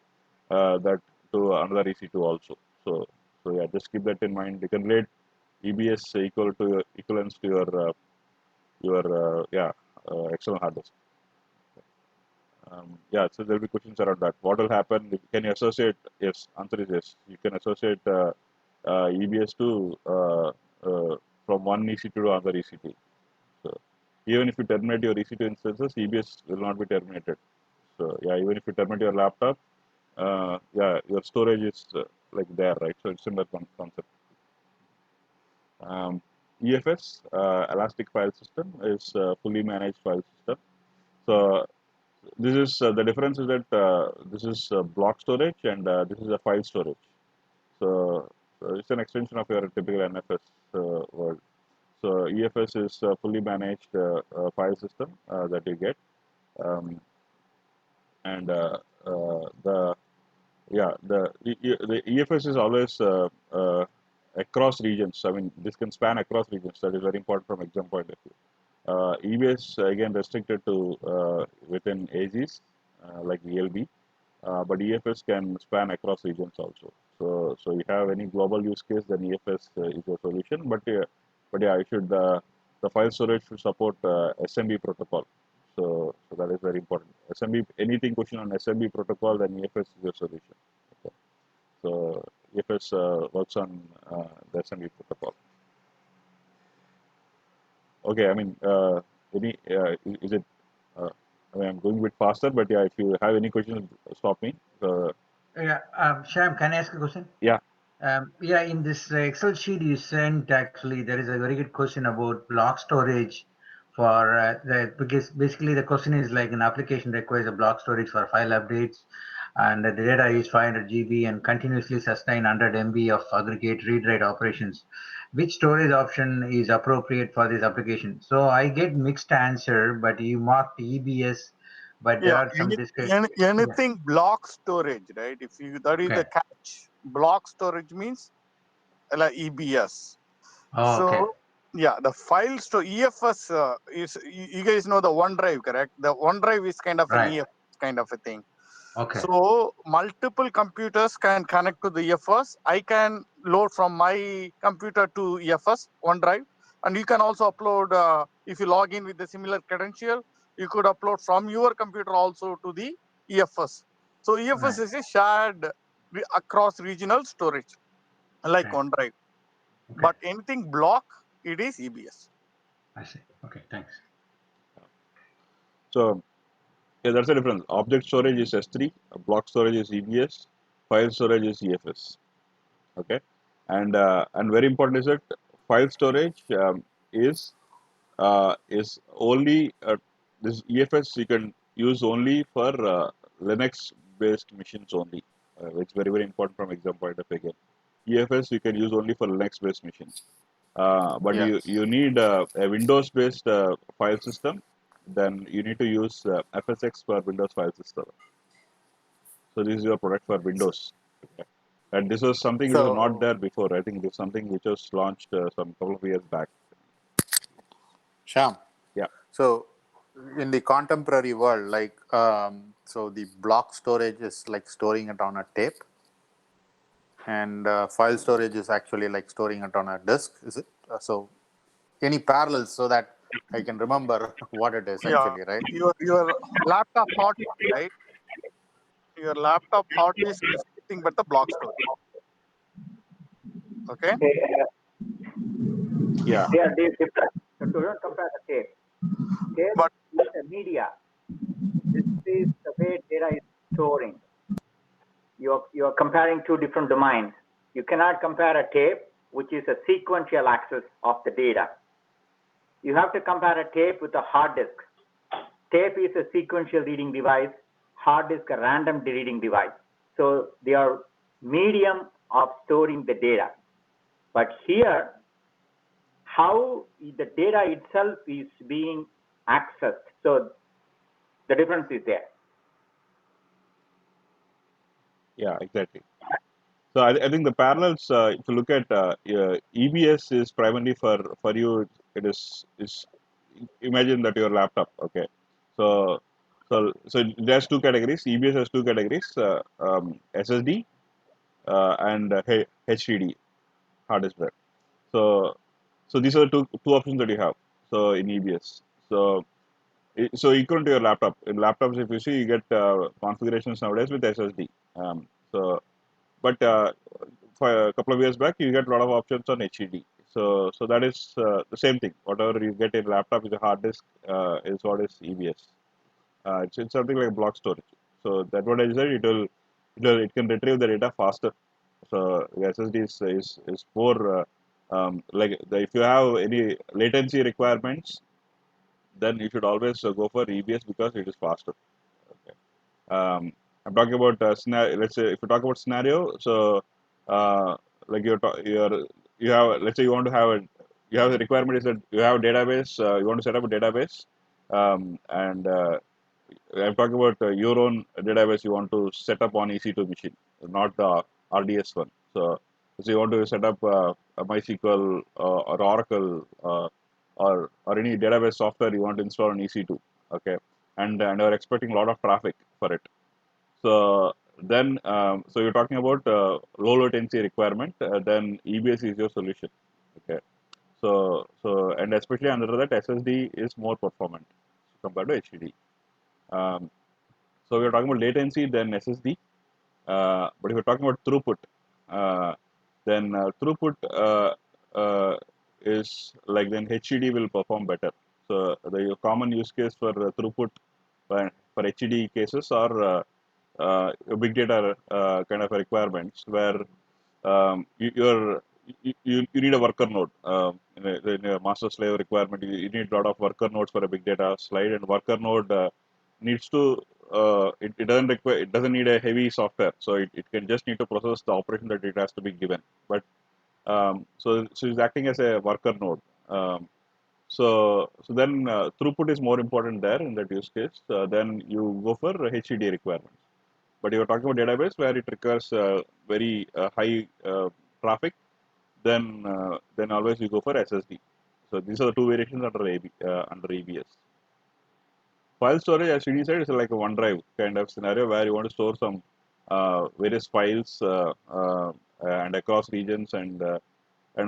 that to another EC2 also. So yeah, just keep that in mind. You can relate EBS equal to equivalence to your yeah, external hard disk. Yeah, so there'll be questions around that. What will happen? Can you associate? Yes, answer is yes. You can associate EBS to from one EC2 to another EC2. So even if you terminate your EC2 instances, EBS will not be terminated. So yeah, even if you terminate your laptop, yeah, your storage is like there, right? So it's similar concept. Um, EFS, Elastic File System, is fully managed file system. So this is the difference is that this is block storage and this is a file storage. So it's an extension of your typical NFS world. So EFS is fully managed file system that you get, um, and the yeah, the EFS is always across regions. I mean, this can span across regions. That is very important from exam point of view. EBS again restricted to within AGs like ELB, but EFS can span across regions also. So you have any global use case, then EFS is your solution. But yeah, you should the file storage should support SMB protocol. So that is very important. SMB, anything question on SMB protocol, then EFS is your solution. Okay. So EFS works on the SMB protocol. Okay, I mean, any is it? I mean, I'm going a bit faster, but yeah, if you have any questions, stop me. Yeah, Sham, can I ask a question? Yeah. Yeah, in this Excel sheet you sent, actually, there is a very good question about block storage for because basically the question is like an application requires a block storage for file updates, and the data is 500 GB and continuously sustain 100 MB of aggregate read-write operations. Which storage option is appropriate for this application? So I get mixed answer, but you marked EBS, but there Yeah, are some Yeah. anything block storage, right? If you that is the Okay. catch. Block storage means like EBS. Oh, okay. So yeah, the file store EFS is you guys know the OneDrive, correct? The OneDrive is kind of an Right. EFS kind of a thing. Okay. So multiple computers can connect to the EFS. I can load from my computer to EFS OneDrive, and you can also upload if you log in with the similar credential. You could upload from your computer also to the EFS. So EFS Right. is a shared across regional storage like Okay. OneDrive. Okay. But anything block, it is EBS. I see. Okay. Thanks. So yeah, that's the difference. Object storage is S3, block storage is EBS, file storage is EFS. Okay, and very important is that file storage is only this EFS you can use only for Linux based machines only. It's very important from exam point of view again. EFS you can use only for Linux based machines. But Yes. you need a Windows based file system. Then you need to use FSX for Windows file system. So this is your product for Windows. Okay. And this was something which was not So, there before. I think this is something which was launched some couple of years back. Sham, Yeah. so in the contemporary world, like, so the block storage is like storing it on a tape, and file storage is actually like storing it on a disk, is it? So, any parallels so that I can remember what it is Yeah. actually, right? Your laptop hot, right? Your laptop hot disk is nothing but the block storage. Okay. They, Yeah. they are different. So don't compare the tape. Tape But is a media. This is the way data is storing. You're comparing two different domains. You cannot compare a tape, which is a sequential access of the data. You have to compare a tape with a hard disk. Tape is a sequential reading device, hard disk a random reading device. So they are medium of storing the data. But here, how the data itself is being accessed. So the difference is there. Yeah. Exactly. So I think the parallels, if you look at EBS, is primarily for you. It is imagine that your laptop. Okay, so it has two categories. EBS has two categories: SSD and HDD, hard disk drive. So these are the two options that you have. So in EBS, so equal to your laptop. In laptops, if you see, you get configurations nowadays with SSD. So but for a couple of years back, you get a lot of options on HED. So that is the same thing. Whatever you get in laptop is a hard disk is what is EBS. It's something like block storage. So that what I said, it can retrieve the data faster. So the SSD is more like if you have any latency requirements, then you should always go for EBS because it is faster. Okay. I'm talking about scenario. Let's say if you talk about scenario, so like you have, let's say you want to have you have the requirement is that you have a database. You want to set up a database, and I'm talking about your own database you want to set up on EC2 machine, not the RDS one. So you want to set up a MySQL or Oracle or any database software you want to install on EC2. Okay, and are expecting a lot of traffic for it. So then, so you're talking about low latency requirement. Then EBS is your solution. Okay. And especially under that, SSD is more performant compared to HDD. Um, so we're talking about latency, then SSD. But if we're talking about throughput, uh, then throughput is like then HDD will perform better. So the common use case for throughput for HDD cases are big data kind of requirements where you need a worker node in a master slave requirement. You need a lot of worker nodes for a big data slide, and worker node needs to it doesn't require, it doesn't need a heavy software, so it can just need to process the operation that it has to be given. But so it's acting as a worker node. So then throughput is more important there in that use case. Then you go for HDD requirements. But you're talking about database where it requires very high traffic, then always you go for SSD. So these are the two variations under under ABS. File storage, as Srini said, is like a OneDrive kind of scenario where you want to store some various files and across regions, and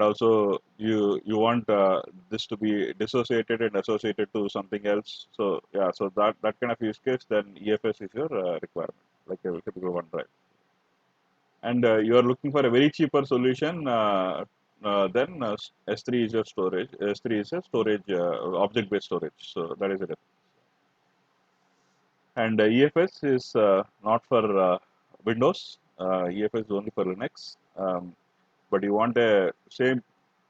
also you want this to be dissociated and associated to something else. So yeah, so that kind of use case, then EFS is your requirement, like a typical OneDrive. And you are looking for a very cheaper solution, then S3 is your storage. S3 is a storage, object-based storage. So that is it. And EFS is not for Windows. EFS is only for Linux. But you want a same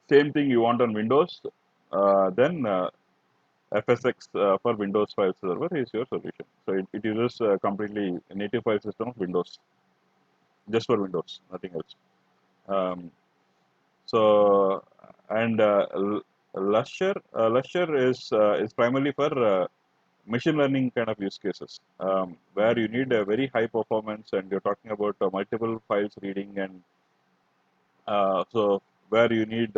thing you want on Windows, then FSX for Windows file server is your solution. So it uses completely native file system of Windows, just for Windows, nothing else. So and Lusher is primarily for machine learning kind of use cases, where you need a very high performance, and you're talking about multiple files reading, and so where you need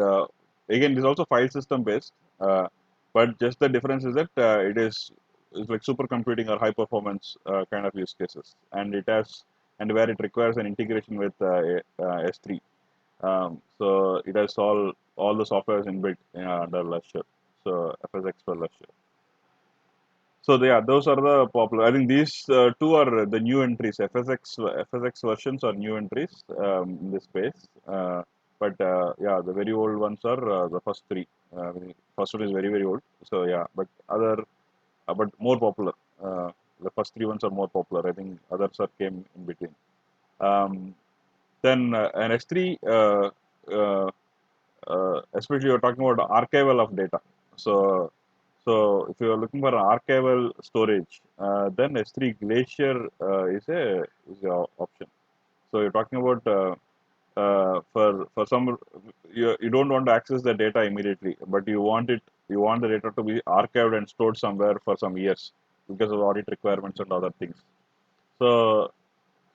again, it is also file system based, but just the difference is that it is like supercomputing or high performance kind of use cases, and it has, and where it requires an integration with S3. So it has all the software is inbuilt under Lusher. So FSX for Lusher. So yeah, those are the popular. I think these two are the new entries. FSX versions are new entries in this space. But yeah, the very old ones are the first three. First one is very old. So yeah, but but more popular. The first three ones are more popular. I think others are came in between. Um, then an S3, especially you're talking about archival of data. So if you are looking for archival storage, then S3 Glacier is a option. So you're talking about for some, you don't want to access the data immediately, but you want the data to be archived and stored somewhere for some years because of audit requirements and other things. So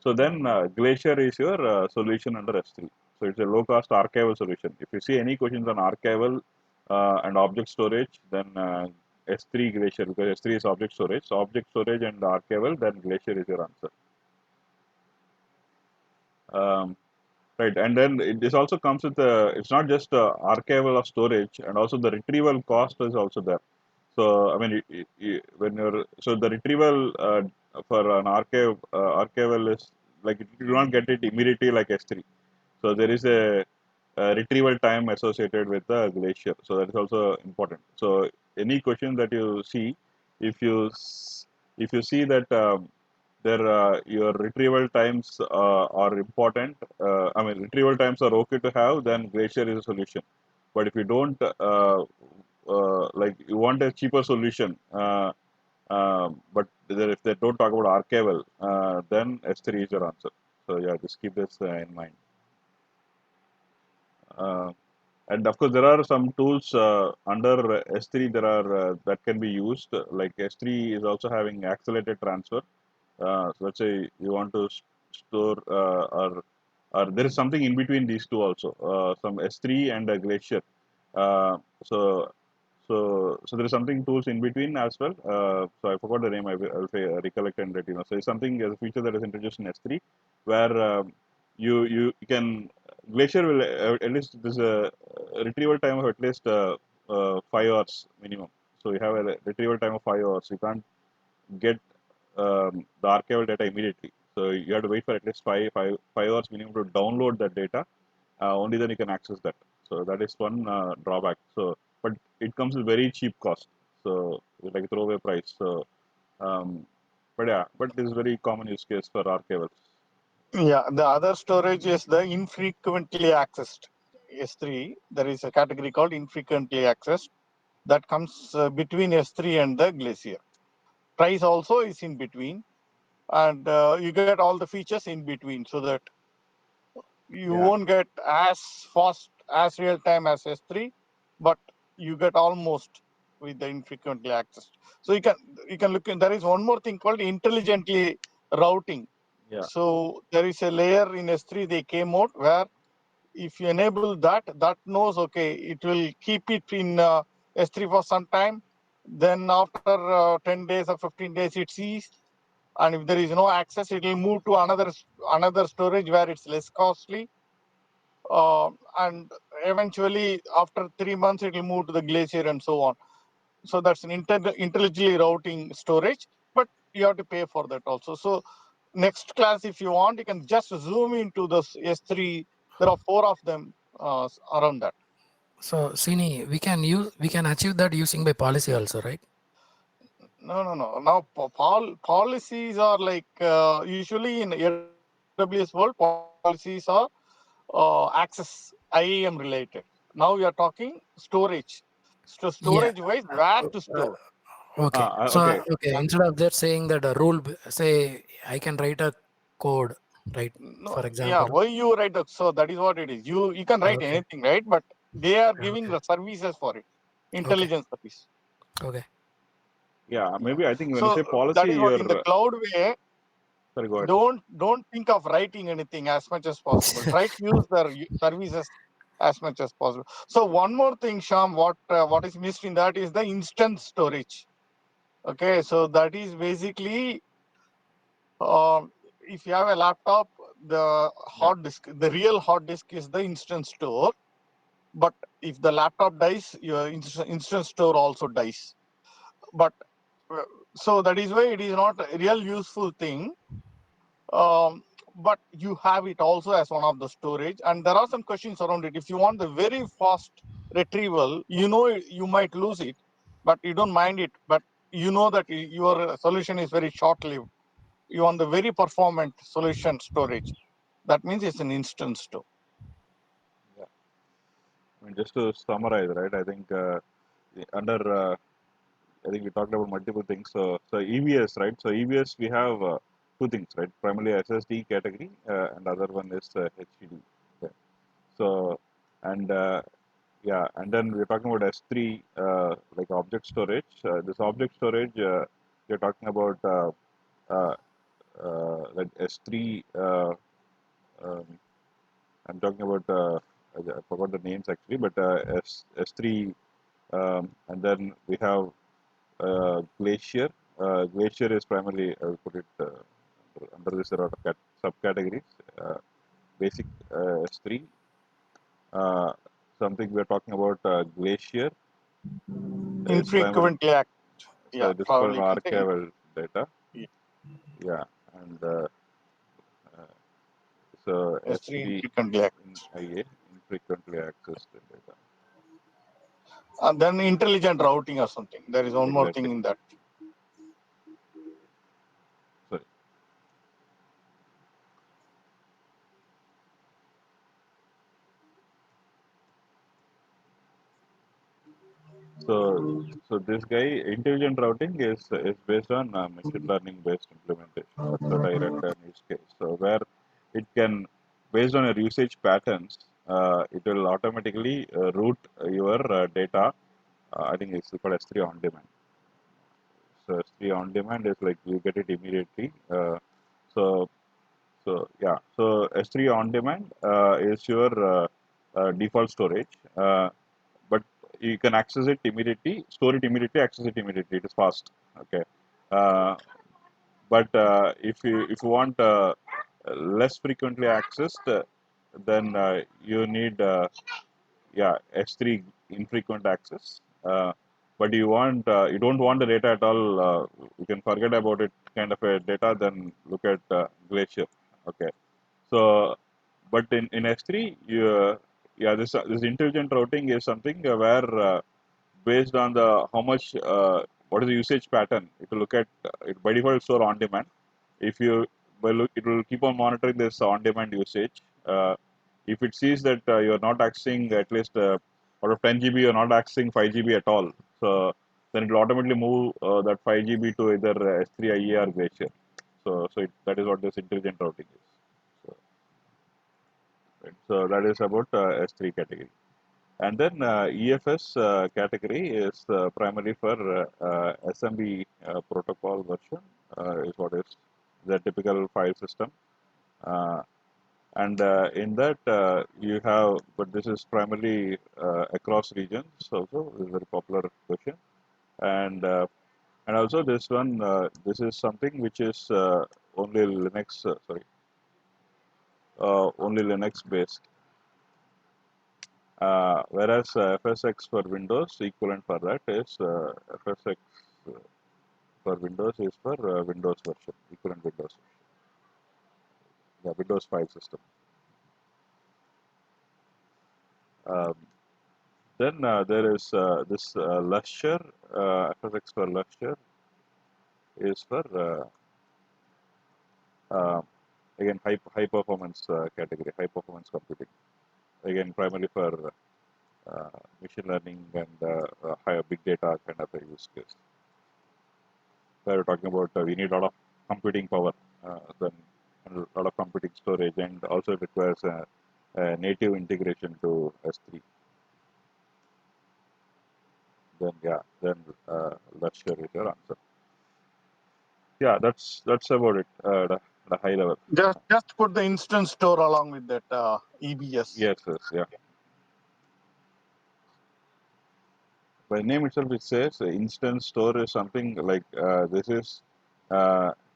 then Glacier is your solution under S3. So it's a low cost archival solution. If you see any questions on archival and object storage, then S3 Glacier, because S3 is object storage. So object storage and archival, then Glacier is your answer. Right, and then this also comes with it's not just archival of storage, and also the retrieval cost is also there. So I mean, when you're, so the retrieval for an archival is like, you do not get it immediately like S3. So there is a retrieval time associated with the Glacier. So that is also important. So any question that you see, if you see that there your retrieval times are important. I mean, retrieval times are okay to have, then Glacier is a solution. But if you don't like, you want a cheaper solution, but if they don't talk about archival, then S3 is your answer. So yeah, just keep this in mind. Uh, and of course, there are some tools under S3 there are that can be used. Like S3 is also having accelerated transfer. So let's say you want to store or there is something in between these two also. Some S3 and a Glacier. Uh, so so there is something tools in between as well. So I forgot the name. I'll say recollect and let you know. So it's something as a feature that is introduced in S3, where you can, Glacier will at least there's a retrieval time of at least 5 hours minimum. So you have a retrieval time of 5 hours. You can't get the archival data immediately. So you have to wait for at least five hours minimum to download that data. Only then you can access that. So that is one drawback. So, but it comes with very cheap cost. So it's like a throwaway price. So, but yeah, but this is very common use case for archivals. Yeah, the other storage is the infrequently accessed S3. There is a category called infrequently accessed that comes between S3 and the Glacier. Price also is in between. and you get all the features in between, so that you Yeah. won't get as fast as real time as S3, but you get almost with the infrequently accessed. So you can look in. There is one more thing called intelligently routing. Yeah. So there is a layer in S3 they came out where if you enable that, that knows, okay, it will keep it in S3 for some time. Then after 10 days or 15 days, it sees, and if there is no access, it will move to another storage where it's less costly. And eventually, after 3 months, it will move to the Glacier and so on. So that's an intelligently routing storage, but you have to pay for that also. So next class, if you want, you can just zoom into the S3. There are 4 of them around that. So Sini, we can achieve that using by policy also, right? No. Now, policies are like usually in AWS world, policies are access IAM related. Now we are talking storage. So storage Yeah. wise, where to store? Okay. So Okay. okay, instead of that saying that a rule, say I can write a code, right? No, For yeah, example. why you write that? So that is what it is. You can write Okay. anything, right? But they are giving Okay. the services for it, Okay. intelligence service. Okay. Yeah. Yeah. Maybe I think when you So say that policy, is what in the you're cloud way. sorry. Go ahead. Don't think of writing anything as much as possible. Try to use their services as much as possible. So one more thing, Sham, what is missed in that is the instant storage. Okay, so that is basically if you have a laptop, the Yeah. hard disk, the real hard disk is the instant store. But if the laptop dies, your instant store also dies. But uh, so that is why it is not a real useful thing. Um, but you have it also as one of the storage, and there are some questions around it. If you want the very fast retrieval, you might lose it, but you don't mind it. But you know that your solution is very short-lived. You want the very performant solution storage. That means it's an instant store. Yeah. I mean, just to summarize, right? I think under I think we talked about multiple things. So EVS, right? So EVS, we have two things, right? Primarily SSD category, and other one is HDD. Okay. So, and yeah, and then we're talking about S3, like object storage. This object storage, we're talking about uh, like S3. Um, I'm talking about I forgot the names actually, but S3, and then we have Glacier. Glacier is primarily, I will put it under this sort of subcategories. Uh, Basic S3. Uh, Something we are talking about Glacier is primarily, Infrequently act. so Yeah, it is for probably you can say. archival data. Yeah, and uh, so S3 S3 infrequently act. in IA, infrequently accessed data. And then intelligent routing or something. There is one more thing Exactly. in that. Sorry. So, so this guy, intelligent routing is based on machine learning based implementation. That's what I read in use case. So where it can, based on your usage patterns, it will automatically route your data. I think it's called S3 on demand. So S3 on demand is like you get it immediately. So yeah, so S3 on demand is your default storage. But you can access it immediately, store it immediately, access it immediately. It is fast. Okay. Uh, but if you want less frequently accessed, then you need yeah S3 infrequent access. But you don't want the data at all. You can forget about it. Kind of a data. Then look at Glacier. Okay. So, but in S3, yeah, this intelligent routing is something where based on the how much what is the usage pattern, it will look at it by default it's store on demand. If you it will keep on monitoring this on demand usage. If it sees that you're not accessing at least out of 10 GB, you're not accessing 5 GB at all. So then it will automatically move that 5 GB to either S3 IA or Glacier. That is what this intelligent routing is. So, right. So that is about S3 category. And then EFS category is primarily for SMB protocol version, is what is the typical file system. And in that you have, but this is primarily across regions also, is a very popular question. And also this one, this is something which is only Linux, only Linux based. Whereas FSX for Windows, equivalent for that is FSX for Windows is for Windows version, equivalent Windows version, the Windows file system. Um, then there is this Lusher, FSX for Lusher is for again high performance category, high performance computing. Again, primarily for machine learning and higher big data kind of a use case. So we're talking about we need a lot of computing power, then a lot of computing storage, and also it requires a native integration to S3. Then let's share with your answer. Yeah, that's about it. The high level. Just put the instance store along with that EBS. Yes, yeah. By name itself, it says instance store is something like this is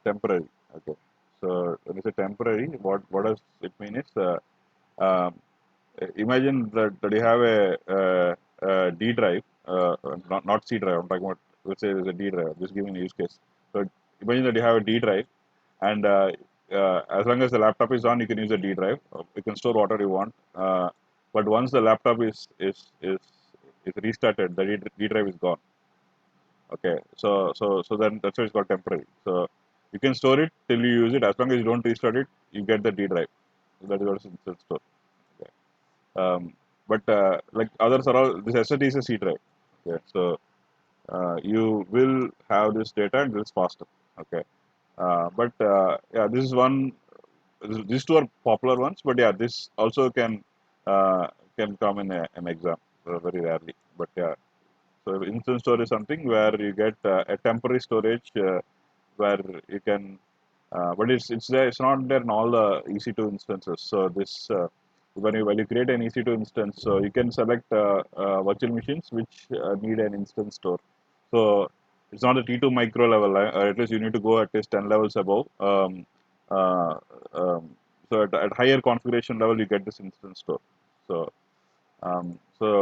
temporary. Okay, so when it's a temporary, what does it mean is um, imagine that you have a D drive, not C drive. I'm talking about, let's say there's a D drive. Just giving a use case. So imagine that you have a D drive, and as long as the laptop is on, you can use a D drive. You can store whatever you want. But once the laptop is restarted, the D drive is gone. Okay, so then that's why it's called temporary. So you can store it till you use it. As long as you don't restart it, you get the D drive. So that is what is store. Okay. But like others are all, this SSD is a C drive. Okay, so you will have this data and this faster. Okay, but yeah, this is one. These two are popular ones, but yeah, this also can come in an exam very rarely. But yeah, so instance store is something where you get a temporary storage where you can, but it's there. It's not there in all the EC2 instances. So this when you create an EC2 instance, so you can select virtual machines which need an instance store. So it's not a T2 micro level, or at least you need to go at least 10 levels above. Uh, so at higher configuration level, you get this instance store. So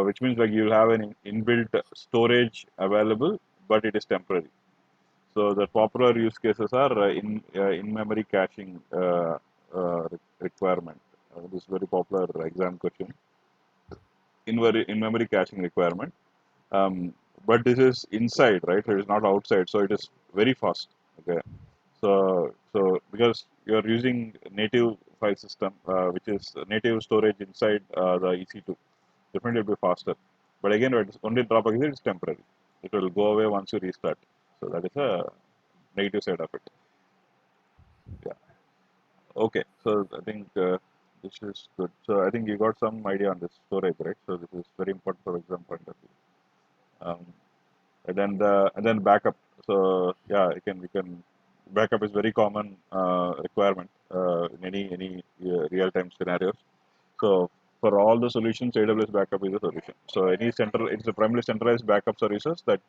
which means like you'll have an inbuilt storage available, but it is temporary. So the popular use cases are in-memory caching requirement. This is very popular exam question. In-memory caching requirement. But this is inside, right? It is not outside, so it is very fast. Okay. So because you are using native file system, which is native storage inside the EC2, definitely it will be faster. But again, it's only drawback is it's temporary. It will go away once you restart. So that is a negative side of it. Yeah. Okay. So I think this is good. So I think you got some idea on this storage, right? So this is very important for exam point of view. Um, and then backup. So yeah, we can backup is very common requirement in any real time scenarios. So for all the solutions, AWS backup is a solution. So it's a primarily centralized backup services that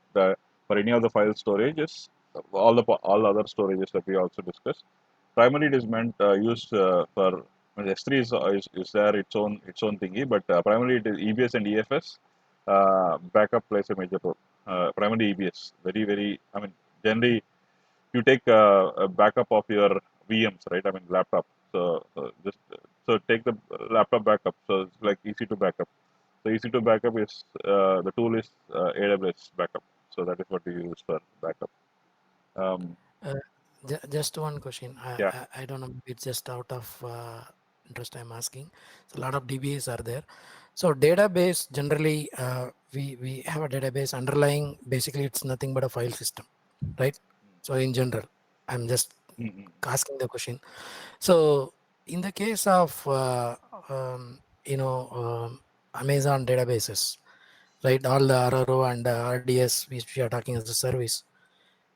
for any of the file storages, all other storages that we also discussed. Primarily, it is meant used for S3 is there its own thingy, but primarily it is EBS and EFS. Backup plays a major role. Primarily EBS, very. I mean, generally you take a backup of your VMs, right? I mean, laptop. So take the laptop backup. So it's like EC2 backup. So EC2 backup is the tool is AWS backup. So that is what we use for backup. Um, Uh, just one question. yeah. I don't know. It's just out of interest. I'm asking. So a lot of DBAs are there. So database generally, we have a database underlying. Basically, it's nothing but a file system, right? So in general, I'm just Mm-hmm. asking the question. So in the case of Amazon databases, right? All the RRO and RDS which we are talking as a service.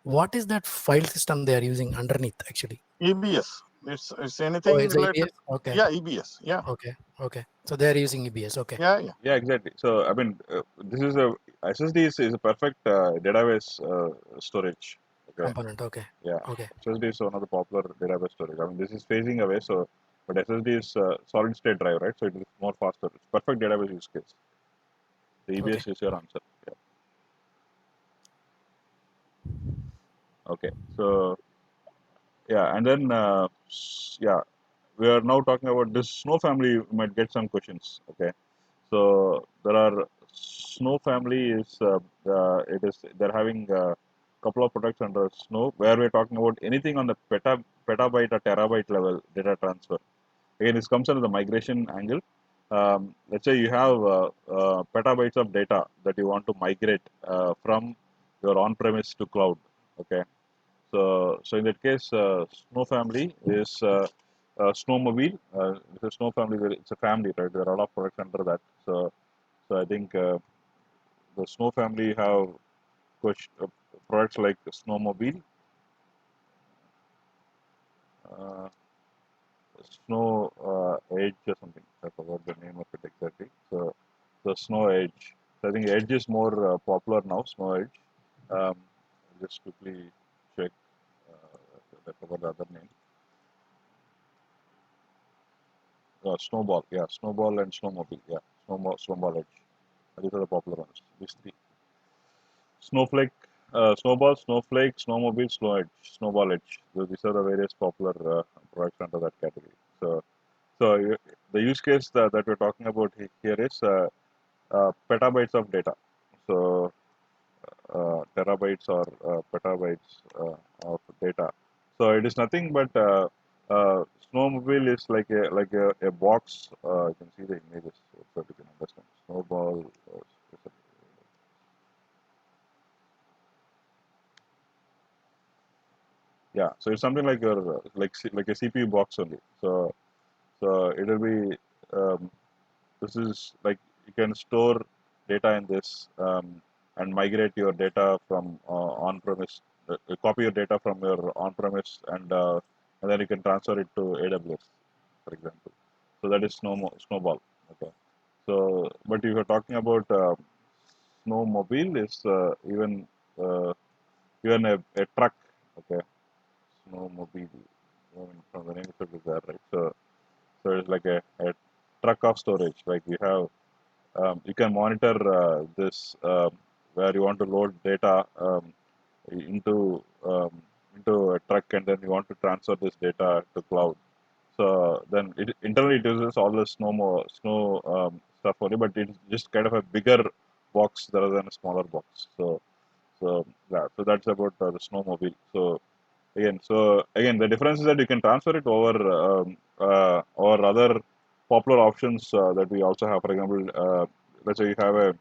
What is that file system they are using underneath actually? EBS. It's Oh, anything it's a related. EBS. Okay, Yeah, EBS. Yeah, okay, okay. So they are using EBS. Okay, yeah, yeah. Yeah, exactly. So I mean, this is a SSD is a perfect database storage. Okay. component. Okay, Yeah, okay, SSD is one of the popular database storage. I mean, this is phasing away. So, but SSD is solid state drive, right? So it is more faster. It's perfect database use case. The okay. EBS is your answer. Yeah. Okay. So yeah, and then yeah, we are now talking about this Snow family. You might get some questions. Okay. So there are Snow family is it is they're having a couple of products under Snow where we're talking about anything on the petabyte or terabyte level data transfer. Again, this comes under the migration angle. Let's say you have petabytes of data that you want to migrate from your on-premise to cloud. Okay, so in that case, Snow family is Snowmobile. It's a Snow family. It's a family, right? There are a lot of products under that. So I think the Snow family have products like Snowmobile, uh, Snow Edge or something. I forgot the name of it exactly. So the Snow Edge. So I think Edge is more popular now. Snow Edge. Just quickly check. I forgot the other name. Snowball. Yeah, Snowball and Snowmobile. Yeah, Snowball Edge. These are the popular ones. These three. Snowflake, Snowball, Snowflake, Snowmobile, Snow Edge, Snowball Edge. So these are the various popular products under that category. So the use case that we're talking about here is petabytes of data. So terabytes or petabytes of data. So it is nothing but snowmobile is like a box. You can see the images so that you can understand. Snowball. Yeah, so it's something like your like a CPU box only. So it will be this is like you can store data in this and migrate your data from on-premise, copy your data from your on-premise and then you can transfer it to AWS, for example. So that is Snowball. Okay. So, but if you're talking about Snowmobile, is uh, even a truck. Okay, Snowmobile. I mean, from the name itself is there, right? So it's like a truck of storage. Like you have you can monitor this where you want to load data into into a truck and then you want to transfer this data to cloud. So then internally it uses all the snow stuff only, but it's just kind of a bigger box rather than a smaller box. So yeah, so that's about the snowmobile. So again, the difference is that you can transfer it over or other popular options that we also have. For example, let's say you have a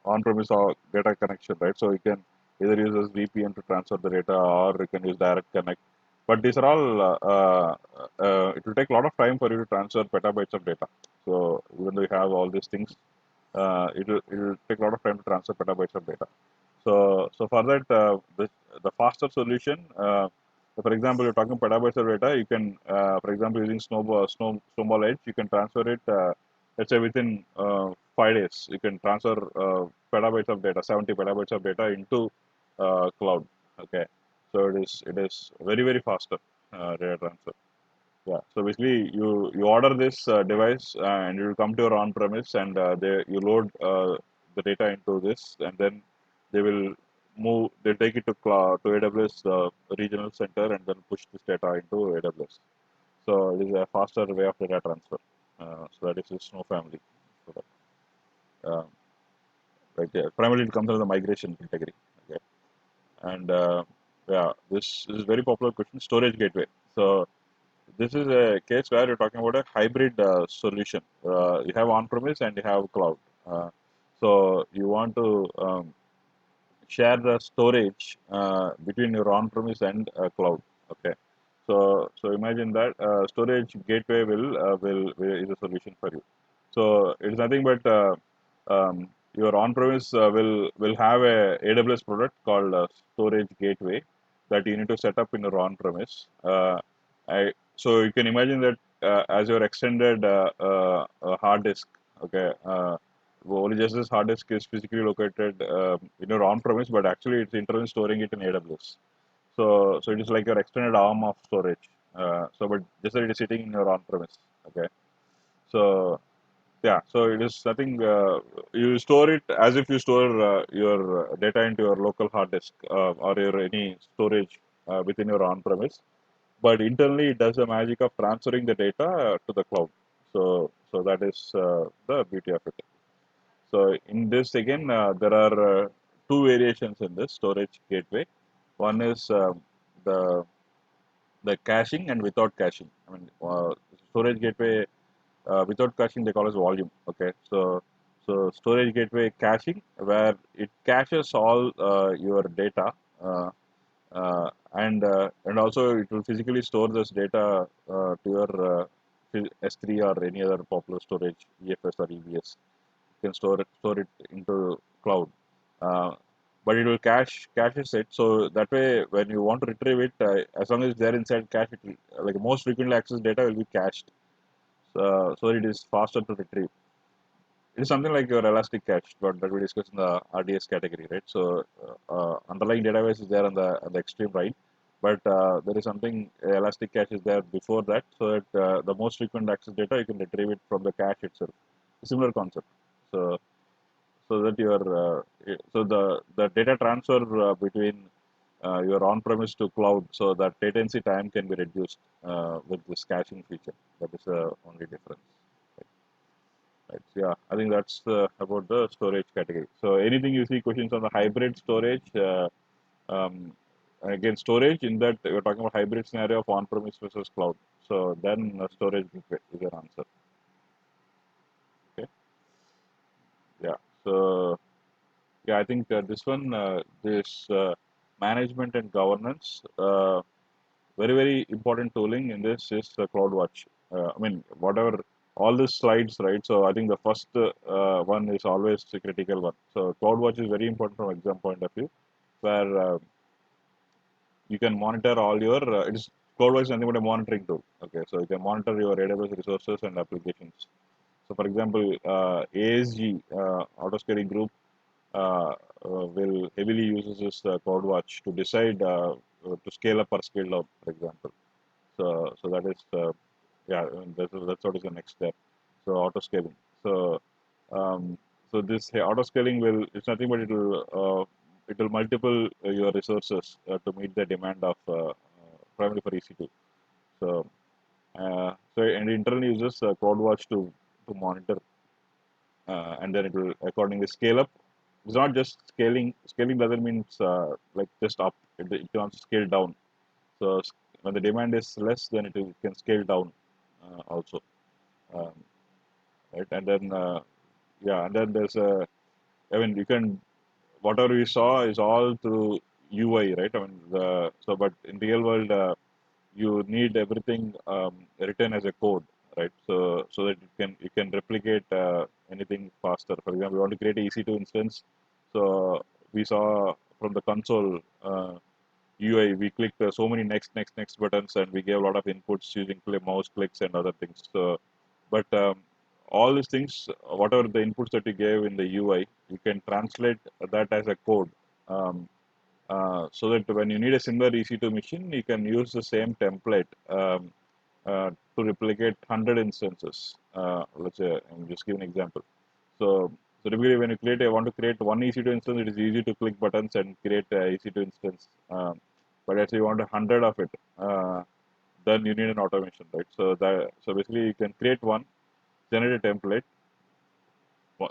on-premise or data connection, right? So you can either use as VPN to transfer the data, or you can use direct connect. But these are all it will take a lot of time for you to transfer petabytes of data. So even though you have all these things, it will take a lot of time to transfer petabytes of data. So for that, the faster solution, for example, you're talking petabytes of data, you can, for example, using Snowball Edge, you can transfer it, let's say within 5 days, you can transfer petabytes of data, 70 petabytes of data into cloud. Okay, so it is very faster data transfer. Yeah. So basically, you order this device and it will come to your on-premise, and you load the data into this, and then they will they take it to cloud to AWS regional center, and then push this data into AWS. So it is a faster way of data transfer. So that is the Snow family. So uh, primarily it comes under the migration category. Okay. And yeah, this is very popular question. Storage gateway. So this is a case where you're talking about a hybrid solution. You have on-premise and you have cloud. So you want to share the storage between your on-premise and cloud. Okay, so imagine that storage gateway will is a solution for you. So it's nothing but your on-premise will have a AWS product called storage gateway that you need to set up in your on-premise. So you can imagine that as your extended hard disk. Okay. Only just this hard disk is physically located in your on-premise, but actually it's internally storing it in AWS. So it is like your extended arm of storage. But just that it is sitting in your on-premise. Okay. So yeah, so it is nothing. You store it as if you store your data into your local hard disk or your any storage within your on-premise. But internally, it does the magic of transferring the data to the cloud. So that is the beauty of it. So in this again, there are two variations in this storage gateway. One is the caching and without caching. I mean, storage gateway without caching they call as volume. Okay, so storage gateway caching where it caches all your data and also it will physically store this data to your S3 or any other popular storage EFS or EBS. You can store it into cloud. Uh, but it will caches it, so that way when you want to retrieve it, as long as they're inside cache, it will, like most frequently accessed data will be cached, so it is faster to retrieve. It is something like your elastic cache, but that we discussed in the RDS category, right? So underlying database is there on the extreme right, but there is something elastic cache is there before that, so that the most frequent access data you can retrieve it from the cache itself. Similar concept. So so that your so the data transfer between your on-premise to cloud, so that latency time can be reduced with this caching feature. That is the only difference. Right. So, yeah, I think that's about the storage category. So anything you see questions on the hybrid storage, um, again storage in that you're talking about hybrid scenario of on-premise versus cloud. So then storage is your answer. Okay. Yeah. So yeah, I think this one, this management and governance, very important tooling in this is CloudWatch. I mean, whatever all these slides, right? So I think the first one is always the critical one. So CloudWatch is very important from exam point of view, where you can monitor all your. It's CloudWatch is nothing but a monitoring tool. Okay, so you can monitor your AWS resources and applications. So, for example, ASG Autoscaling Group will heavily uses this CloudWatch to decide to scale up or scale down, for example. So that is yeah, that's what is the next step. So auto scaling. So um, so this auto scaling will, it's nothing but it will multiple your resources to meet the demand of primarily for EC2. So so and internally uses CloudWatch to monitor and then it will accordingly scale up. It's not just scaling. Scaling doesn't mean like just up. It can also scale down. So when the demand is less, then it can scale down also. Um, right, and then yeah, and then there's a. I mean, you can whatever we saw is all through UI, right? I mean, but in real world, you need everything written as a code, right? So that you can replicate anything faster. For example, we want to create a EC2 instance. So we saw from the console UI, we clicked so many next buttons, and we gave a lot of inputs using mouse clicks and other things. So, but all these things, whatever the inputs that you gave in the UI, you can translate that as a code. Um, so that when you need a similar EC2 machine, you can use the same template to replicate 100 instances. Let's say, I'm just give an example. So typically, when you want to create one EC2 instance, it is easy to click buttons and create a EC2 instance. But if you want 100 of it, then you need an automation, right? So basically, you can create one, generate a template.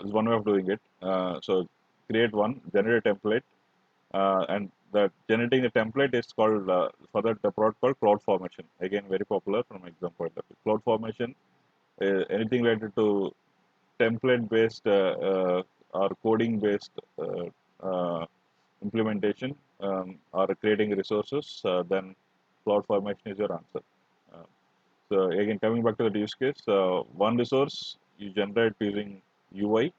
Is one way of doing it. So create one, generate a template, and the generating the template is called for that the product called cloud formation. Again, very popular from exam point of view. Cloud formation, anything related to template based or coding based implementation or creating resources, then cloud formation is your answer. Uh, so again, coming back to the use case, one resource you generate using UI,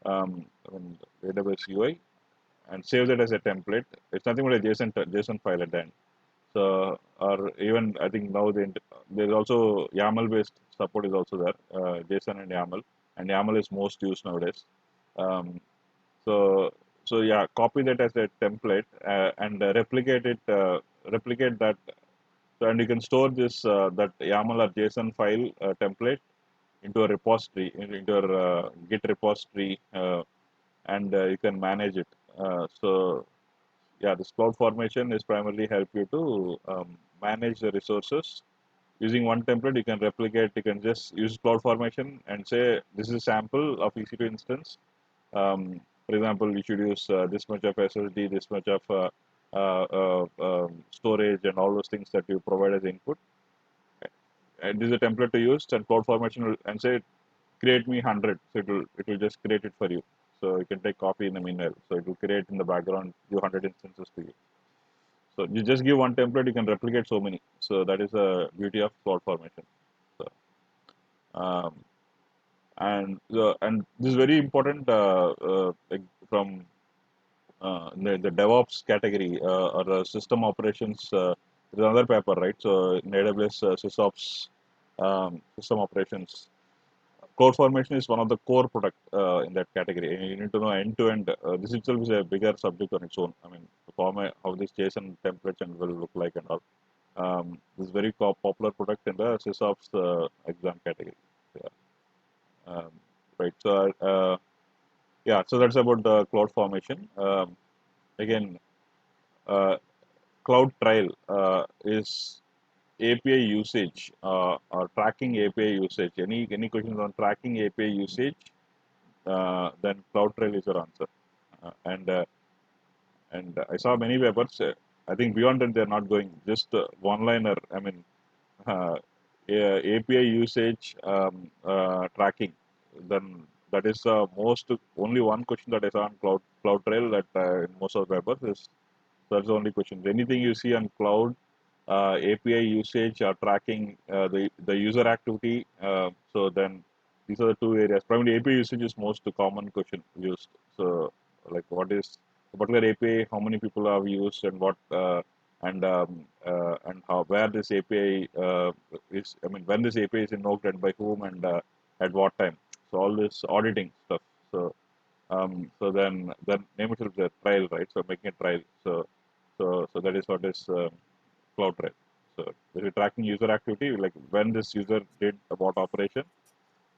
I mean, AWS UI, and save that as a template. It's nothing but a JSON file at the end. So, or even I think now there's also YAML based support is also there, JSON and YAML is most used nowadays. Um, so, so yeah, copy that as a template and replicate that. So, and you can store this that YAML or JSON file template into a repository, into your Git repository, and you can manage it. So yeah, this cloud formation is primarily help you to manage the resources using one template. You can replicate. You can just use cloud formation and say this is a sample of EC2 instance. For example, you should use this much of SSD, this much of storage, and all those things that you provide as input. And this is a template to use, and cloud formation will, and say create me 100. So it will just create it for you. So you can take copy in the meanwhile. So it will create in the background give 100 instances to you. So you just give one template, you can replicate so many. So that is the beauty of cloud formation. So, um, and this is very important like from the DevOps category or system operations. There's another paper, right? So in AWS SysOps system operations, cloud formation is one of the core product in that category. And you need to know end to end. This itself is a bigger subject on its own. I mean, the format how this JSON template and will look like and all. This is very popular product in the SysOps exam category. Yeah. Right. So yeah. So that's about the cloud formation. Again, uh, cloud trial is API usage or tracking API usage. Any questions on tracking API usage? Then cloud trail is your answer. And I saw many papers. I think beyond that they're not going. Just one liner. I mean, uh, API usage tracking. Then that is most only one question that I saw on cloud trail that in most of the papers is that's the only question. Anything you see on cloud, API usage or tracking the user activity. So then these are the two areas. Probably API usage is most common question used. So like what is a particular API, how many people have used, and what and how where this API is. I mean when this API is invoked and by whom and at what time. So all this auditing stuff. So then name it is a trial, right? So making a trial. So that is what is cloud trial. So this is tracking user activity, like when this user did what operation.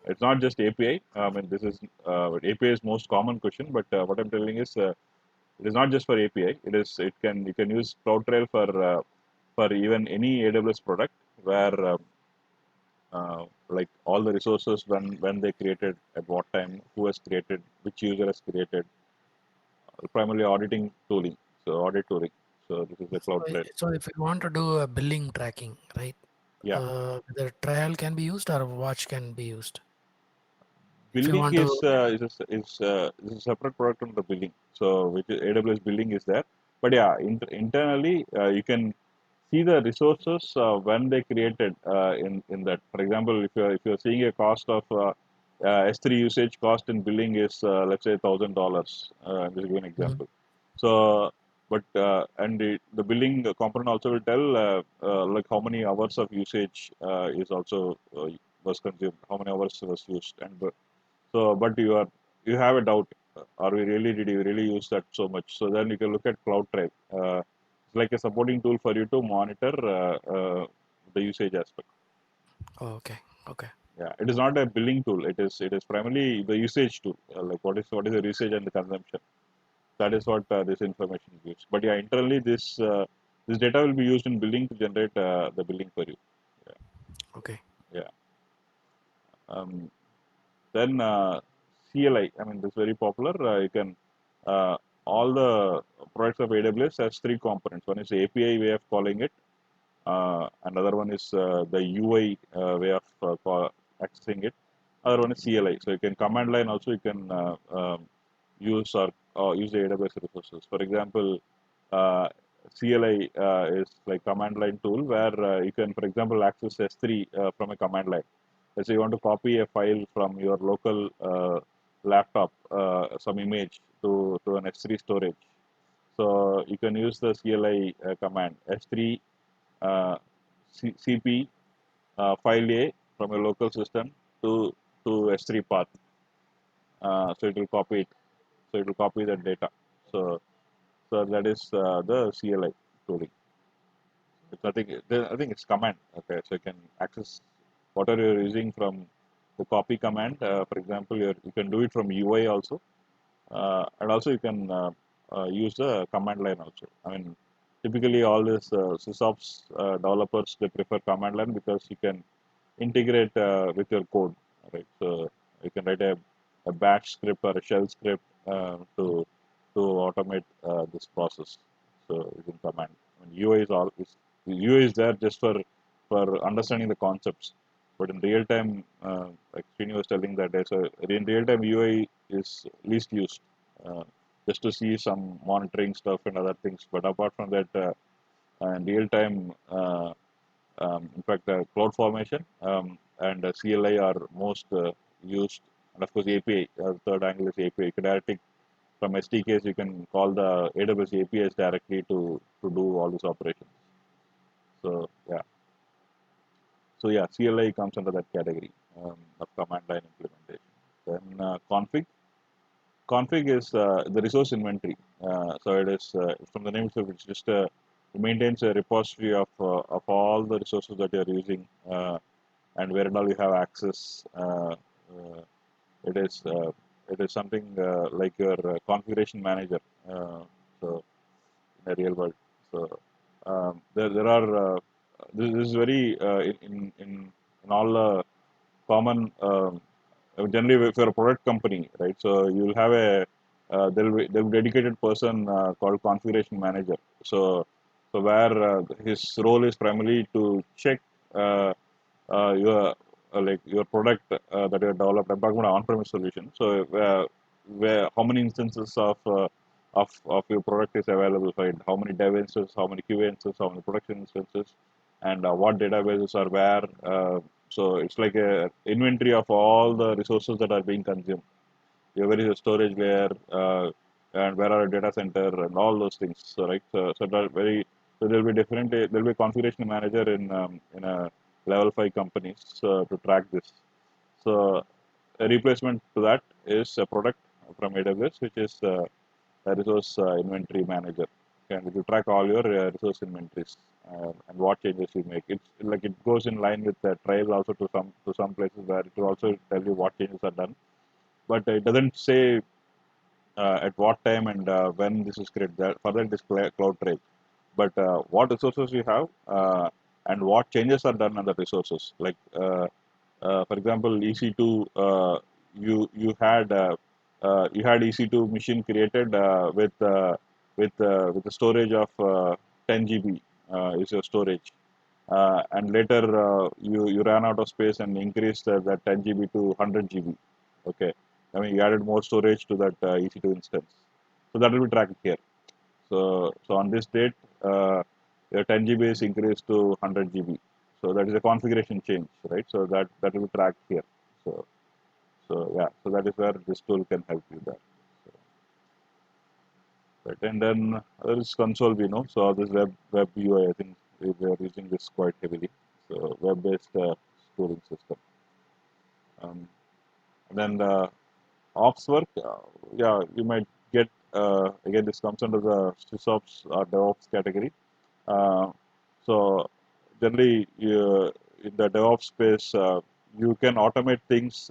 It's not just API. I mean, this is API is most common question, but what I'm telling is it is not just for API. It can you can use cloud trail for even any AWS product where like all the resources when they created at what time, who has created, which user has created, primarily auditing tooling. So audit tooling. So this is the So, cloud trail. so if you want to do a billing tracking, right? Yeah, The trial can be used or watch can be used. If you billing want to, is a separate product from the billing. So which is AWS billing is there. But yeah, internally you can see the resources when they created in that. For example, if you're seeing a cost of S3 usage cost in billing is let's say $1,000. I'm just giving an Mhm. example. So, but and the billing component also will tell like how many hours of usage is also was consumed, how many hours was used, and but you have a doubt. Are we really did you really use that so much? So then you can look at CloudTrail. It's like a supporting tool for you to monitor the usage aspect. Oh, okay, okay. Yeah, it is not a billing tool. It is primarily the usage tool. Like what is the usage and the consumption. That is what this information is used. But yeah, internally this data will be used in billing to generate the billing for you. Yeah, Okay. yeah. Um, Then CLI, I mean, this is very popular. You can all the products of AWS has three components. One is the API way of calling it. Another one is the UI way of accessing it. Other one is CLI. So you can command line also. You can use or use the AWS resources. For example, uh, CLI is like command line tool where you can, for example, access S3 from a command line. Let's say you want to copy a file from your local laptop, some image to an S3 storage. So you can use the CLI command S3 CP file A from a local system to S3 path. So it will copy it. So it will copy that data. So that is the CLI tooling. It's nothing. I think it's command. Okay, so you can access whatever you're using from the copy command. For example, you can do it from UI also, and also you can use the command line also. I mean, typically all these sysops developers, they prefer command line because you can integrate with your code, right? So you can write a batch script or a shell script to automate this process. So you can command. I mean, UI is there just for understanding the concepts, but in real time, like Srini was telling that so in real time UI is least used, just to see some monitoring stuff and other things. But apart from that, in real time. In fact, cloud formation and CLI are most used, and of course API. Third angle is API. You can directly from SDKs you can call the AWS APIs directly to do all these operations. So yeah, CLI comes under that category of command line implementation. Then config is the resource inventory. So it is from the name itself. It's just it maintains a repository of all the resources that you are using and where and all you have access. It is uh, it is something like your configuration manager. So in the real world, so there are this is very in all common. Generally, if you're a product company, right? So you'll have there'll be dedicated person called configuration manager. So where his role is primarily to check your like your product that you have developed. I'm talking about on-premise solution. So where how many instances of your product is available for it? How many dev instances? How many QA instances? How many production instances? And what databases are where? So it's like a inventory of all the resources that are being consumed. Where is the storage layer, and where are a data center, and all those things. So right, so that very so there'll be different. There'll be a configuration manager in a level 5 companies to track this. So a replacement to that is a product from AWS, which is a resource inventory manager. And it will track all your resource inventories and what changes you make. It's like it goes in line with the trail also to some places where it will also tell you what changes are done, but it doesn't say at what time and when this is created. Further, it is cloud trail. But what resources you have and what changes are done on the resources. Like for example, EC2, you had EC2 machine created with a storage of 10 GB is your storage. And later you ran out of space and increased that 10 GB to 100 GB. Okay, I mean you added more storage to that EC2 instance, so that will be tracked here. So on this date, your 10 GB is increased to 100 GB. So that is a configuration change, right? So that will be tracked here. So yeah, so that is where this tool can help you there. So, right, and then there is console we know. So this web UI, I think we are using this quite heavily. So web-based scoring system. And then the ops work, yeah, you might get again this comes under the sysops or DevOps category. Uh, so generally, in the DevOps space, you can automate things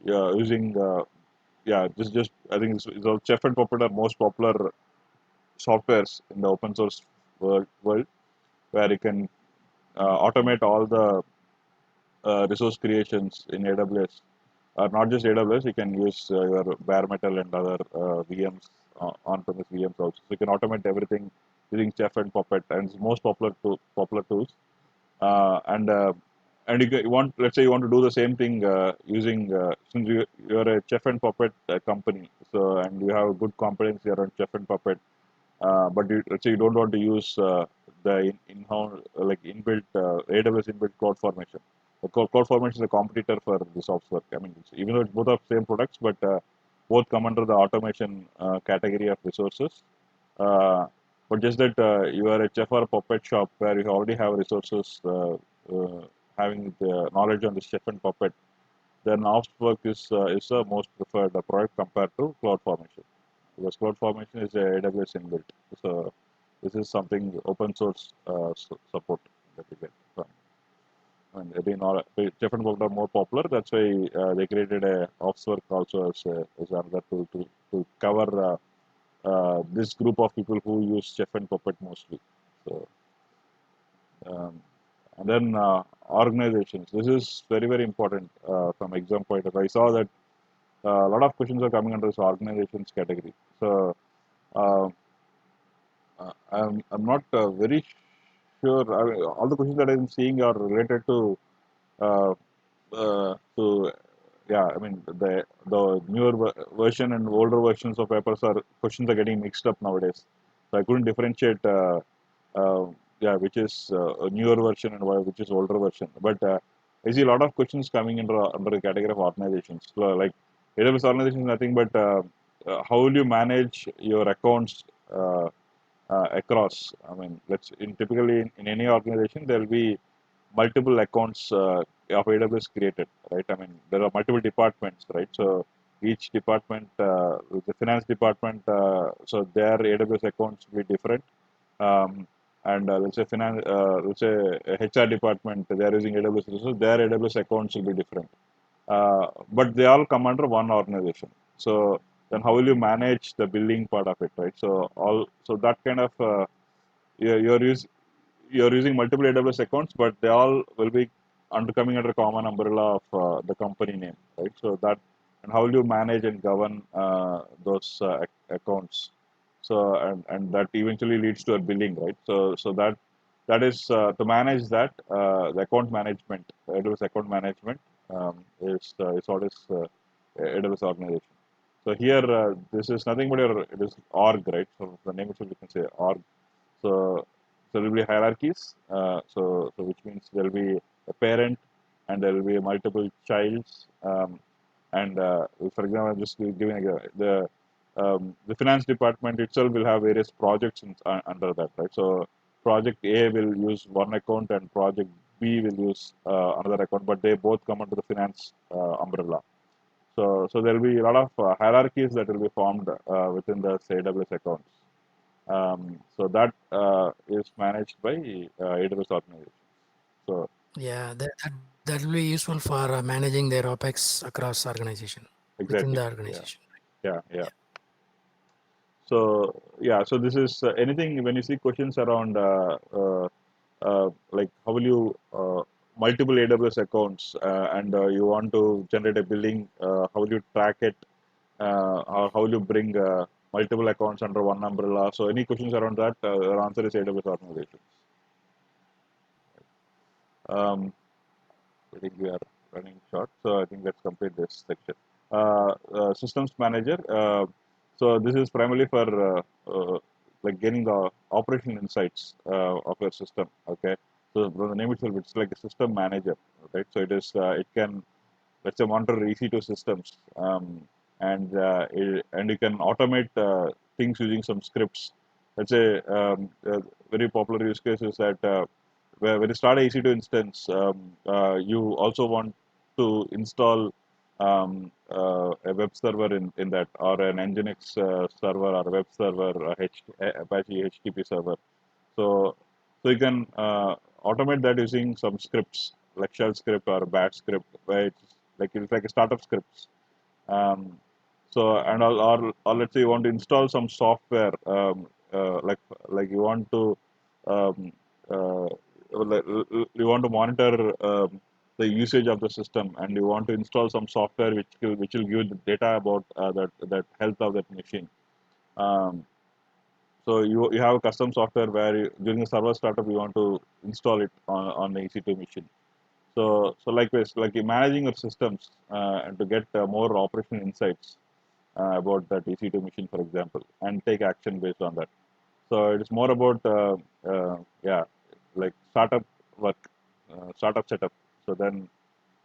yeah, using yeah, just I think it's all Chef and Puppet are most popular softwares in the open source world where you can automate all the resource creations in AWS. Not just AWS, you can use your bare metal and other VMs, on-premise VMs also. So you can automate everything using Chef and Puppet, and it's most popular tools. And you want, let's say you want to do the same thing using since you're a Chef and Puppet company, so and you have good competency around Chef and Puppet. but let's say you don't want to use the in-house like inbuilt AWS inbuilt cloud formation. The cloud formation is a competitor for this ops work. I mean, even though it's both are same products, but both come under the automation category of resources. Uh, but just that you are a chef or a puppet shop where you already have resources having the knowledge on the chef and puppet, then ops work is the most preferred product compared to cloud formation, because cloud formation is a AWS inbuilt. So this is something open source support that you get from. And they know chef and puppet are more popular. That's why they created a ops work also as another tool to cover this group of people who use chef and puppet mostly. So um, and then organizations. This is very very important from exam point of view. I saw that a lot of questions are coming under this organizations category. So uh, I'm not very sure. I mean, all the questions that I'm seeing are related uh, to yeah. I mean the newer version and older versions of papers are questions are getting mixed up nowadays. So I couldn't differentiate. Uh, yeah, which is a newer version and which is older version. But I see a lot of questions coming under the category of organizations. So, like AWS organization is nothing but how will you manage your accounts across? I mean, let's in typically in any organization there will be multiple accounts of AWS created, right? I mean, there are multiple departments, right? So each department, the finance department, so their AWS accounts will be different. Um, and let's say HR department, they are using AWS resources, their AWS accounts will be different. But they all come under one organization. So then how will you manage the billing part of it, right? So that kind of you're, you're, use, you're using multiple AWS accounts, but they all will be coming under common umbrella of the company name, right? So that and how will you manage and govern those accounts? So and that eventually leads to a billing, right? So that is to manage that the account management, AWS account management is what is AWS organization. So here this is nothing but your it is org, right? So the name itself you can say org. So there will be hierarchies. So which means there will be a parent and there will be multiple childs. And for example, I'm just giving the finance department itself will have various projects under that, right? So project A will use one account and project B will use another account, but they both come under the finance umbrella. So there will be a lot of hierarchies that will be formed within the AWS accounts. So that is managed by AWS organization. So Yeah, that will be useful for managing their OPEX across organization within exactly, the yeah, organization. yeah. Yeah. So yeah, so this is anything when you see questions around like how will you multiple AWS accounts and you want to generate a billing, how will you track it? How will you bring multiple accounts under one umbrella? So any questions around that, our answer is AWS organizations. Um, I think we are running short, so I think let's complete this section. Systems manager. So this is primarily for like getting the operational insights of your system. Okay, so from the name itself, it's like a system manager, right? So it is it can let's say monitor EC2 systems, and you can automate things using some scripts. Let's say very popular use case is that where when you start a EC2 instance, you also want to install a web server in that, or an Nginx server, or a web server, or Apache HTTP server. So, so you can automate that using some scripts like shell script or batch script, where it's like a startup scripts. Um, so and or let's say you want to install some software, like you want to um, uh, you want to monitor the usage of the system, and you want to install some software which will give the data about that health of that machine. Um, so you have a custom software where during the server startup you want to install it on the EC2 machine. So likewise, like you're managing your systems and to get more operational insights about that EC2 machine, for example, and take action based on that. So it is more about yeah, like startup work, startup setup. So then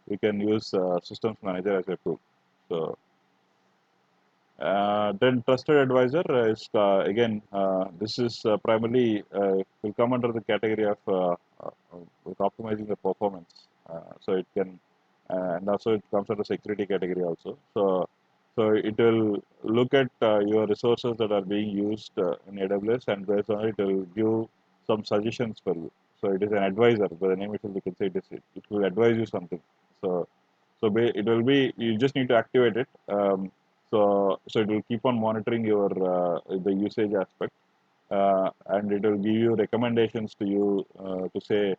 we can use systems manager as a tool. So then trusted advisor is again this is primarily will come under the category of with optimizing the performance. So it can and also it comes under security category also. So it will look at your resources that are being used in AWS, and based on it, it will give some suggestions for you. So it is an advisor. By the name itself, we can say it will advise you something. So it will be you just need to activate it. So it will keep on monitoring your the usage aspect, and it will give you recommendations to you to say,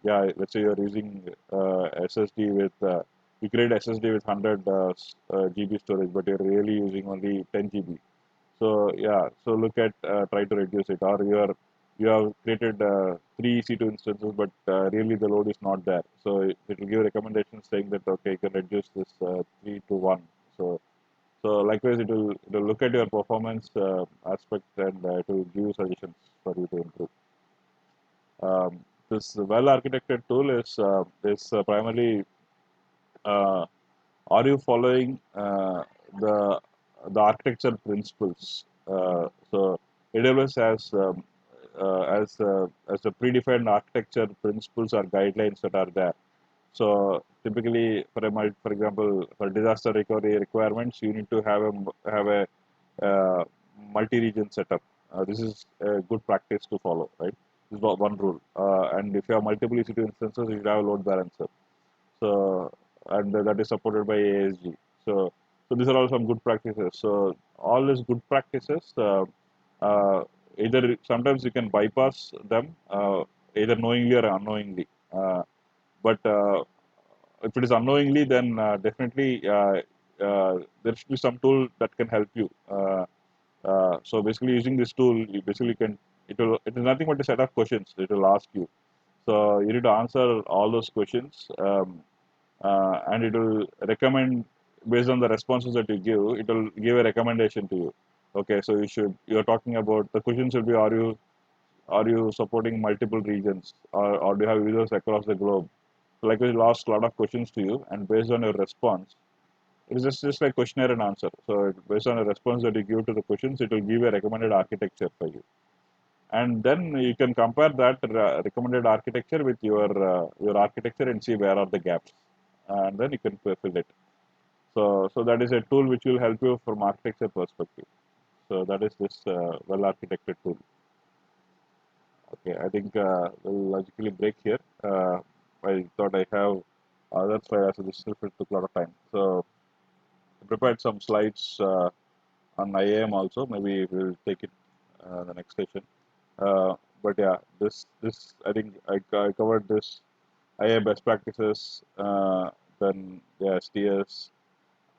yeah, let's say you're using SSD with you create SSD with 100 GB storage, but you're really using only 10 GB. So yeah, so look at try to reduce it, or you have created three EC2 instances, but really the load is not there. So it will give recommendations saying that okay, you can reduce this three to one. So likewise, it will look at your performance aspect, and it will give you suggestions for you to improve. This well architected tool is primarily are you following the the architecture principles? So AWS has a predefined architecture principles or guidelines that are there. So typically, for example, for disaster recovery requirements, you need to have a multi-region setup. This is a good practice to follow, right? This is one rule. And if you have multiple EC2 instances, you should have a load balancer. So and that is supported by ASG. So these are all some good practices. So all these good practices, uh, either sometimes you can bypass them, either knowingly or unknowingly. But if it is unknowingly, then definitely there should be some tool that can help you. So basically, using this tool, you basically can it is nothing but a set of questions it will ask you. So you need to answer all those questions, and it will recommend based on the responses that you give. It will give a recommendation to you. Okay, so you're talking about the question should be are you supporting multiple regions, or do you have users across the globe? So like we will ask a lot of questions to you, and based on your response, it is just like questionnaire and answer. So based on the response that you give to the questions, it will give a recommended architecture for you, and then you can compare that recommended architecture with your architecture and see where are the gaps, and then you can fill it. So that is a tool which will help you from architecture perspective. So that is this well architected tool. Okay, I think we'll logically break here. I thought I have other slides, so this still took a lot of time. So I prepared some slides on IAM also. Maybe we'll take it the next session. But yeah, this I think I covered this IAM best practices. Then yeah, STS,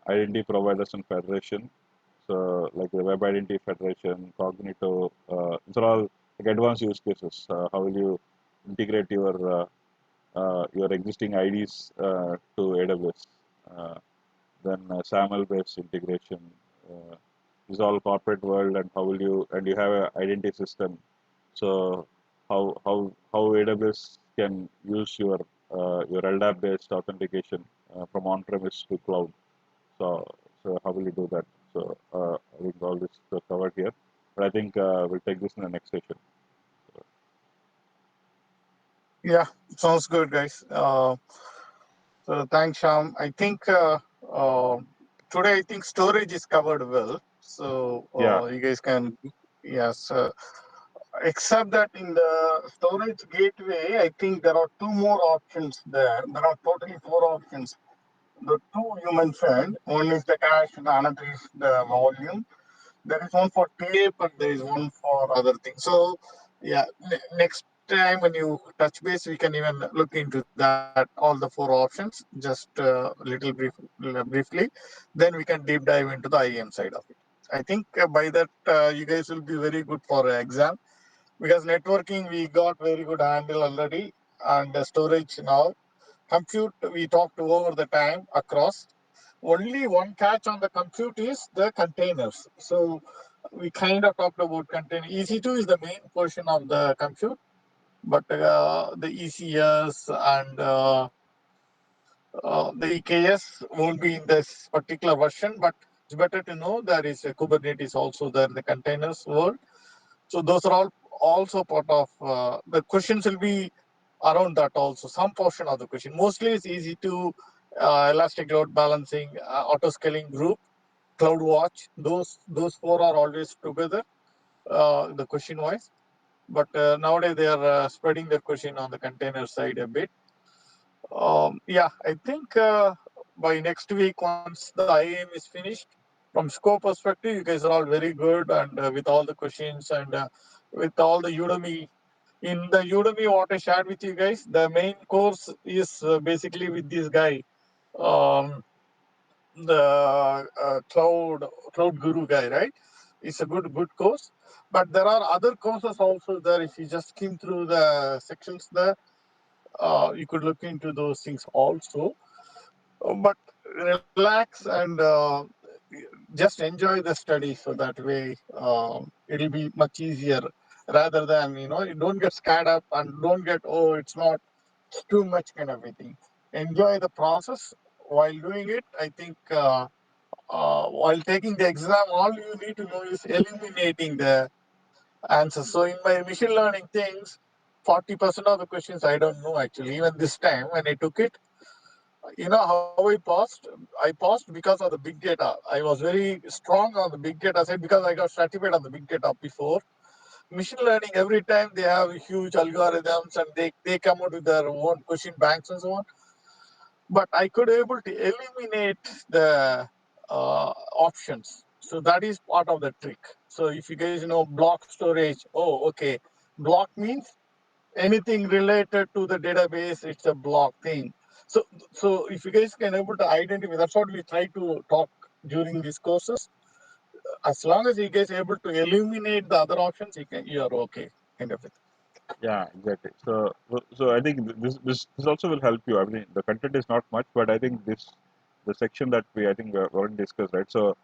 identity providers and federation. So like the Web Identity Federation, Cognito, these are all like advanced use cases. How will you integrate your existing IDs to AWS? Uh, then SAML-based integration is all corporate world, and how will you have an identity system. So how AWS can use your LDAP-based authentication from on-premise to cloud. So, so how will you do that? So I think all this is covered here, but I think we'll take this in the next session. Yeah, sounds good, guys. So thanks, Sham. I think today I think storage is covered well. So Yeah, you guys can, yes. Except that in the storage gateway, I think there are two more options there. There are totally four options. The two you mentioned, one is the cache, the another is the volume. There is one for tape and there is one for other things. So yeah, next time when you touch base, we can even look into that, all the four options, just briefly. Then we can deep dive into the IAM side of it. I think by that you guys will be very good for exam, because networking we got very good handle already, and the storage now. Compute we talked over the time across. Only one catch on the compute is the containers. So We kind of talked about container. EC2 is the main portion of the compute, but the ECS and the EKS won't be in this particular version, but it's better to know there is a Kubernetes also there in the containers world. So those are all also part of the questions will be around that also. Some portion of the question. Mostly it's easy to elastic load balancing, auto scaling group, CloudWatch. Those four are always together. The question wise, but nowadays they are spreading their question on the container side a bit. Yeah, I think by next week, once the IAM is finished, from scope perspective, you guys are all very good, and with all the questions and with all the Udemy. In the Udemy, what I shared with you guys, the main course is basically with this guy, um, the cloud guru guy, right? It's a good course, but there are other courses also there. If you just skim through the sections there, you could look into those things also. But relax and just enjoy the study, so that way it'll be much easier, rather than you don't get scared up and don't get, oh, it's too much kind of a thing. Enjoy the process while doing it. I think while taking the exam, all you need to know is eliminating the answers. So in my machine learning things, 40% of the questions I don't know actually. Even this time when I took it, you know how I passed? I passed because of the big data. I was very strong on the big data side because I got certified on the big data before. Machine learning, every time they have huge algorithms and they come out with their own question banks and so on. But I could able to eliminate the options. So that is part of the trick. So if you guys know block storage, oh, okay. Block means anything related to the database, it's a block thing. So if you guys can able to identify, that's what we try to talk during these courses. As long as you guys able to eliminate the other options, you are okay, kind of it. Yeah, exactly. So I think this also will help you. I mean, the content is not much, but I think the section that we I think we already discussed, right? So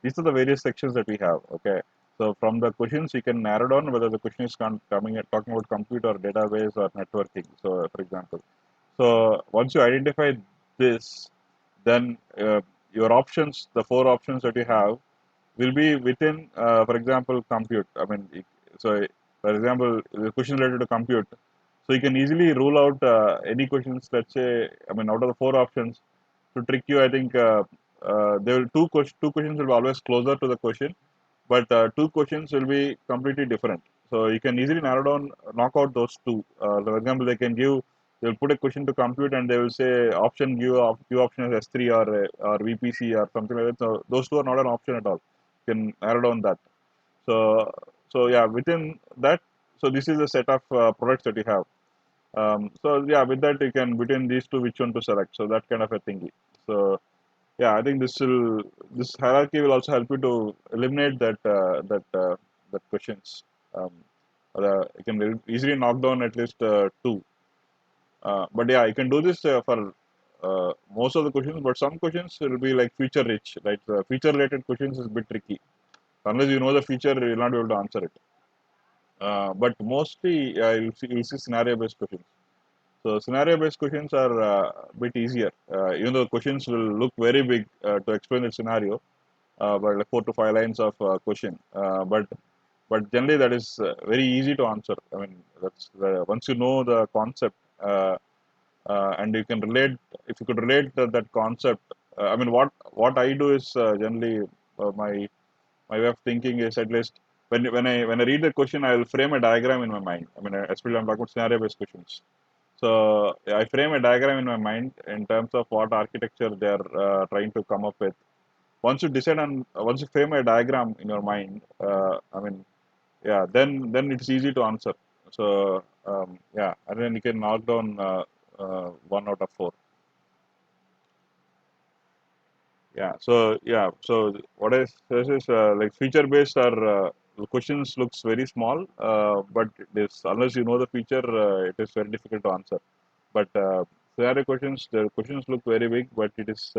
these are the various sections that we have. Okay. So from the questions, you can narrow down whether the question is coming at talking about compute or database or networking. So for example, so once you identify this, then your options, the four options that you have, will be within, for example, compute. I mean, so for example, the question related to compute. So you can easily rule out any questions. Let's say, I mean, out of the four options, to trick you, I think there will two questions will be always closer to the question, but two questions will be completely different. So you can easily narrow down, knock out those two. For example, they'll put a question to compute and they will say option Q option is S3 or VPC or something like that. So those two are not an option at all. You can narrow down that. So yeah, within that, so this is a set of products that you have. So yeah, with that you can between these two which one to select. So that kind of a thingy. So yeah, I think this hierarchy will also help you to eliminate that questions. Um, you can easily knock down at least two. But yeah, you can do this for most of the questions. But some questions will be like feature rich, right? Feature related questions is a bit tricky. Unless you know the feature, you will not be able to answer it. But mostly you'll see scenario based questions. So scenario based questions are a bit easier. Even though questions will look very big to explain the scenario, but like 4 to 5 lines of question. But generally that is very easy to answer. I mean, that's once you know the concept and you can relate. If you could relate that concept, I mean, what I do is generally my way of thinking is at least when I read the question, I will frame a diagram in my mind. I mean, especially I'm talking about scenario based questions. So I frame a diagram in my mind in terms of what architecture they're trying to come up with. Once you frame a diagram in your mind, I mean, yeah, then it's easy to answer. So yeah, and then you can knock down one out of four. So what I says is like feature based are the questions looks very small, but this unless you know the feature, it is very difficult to answer. But scenario questions, the questions look very big, but it is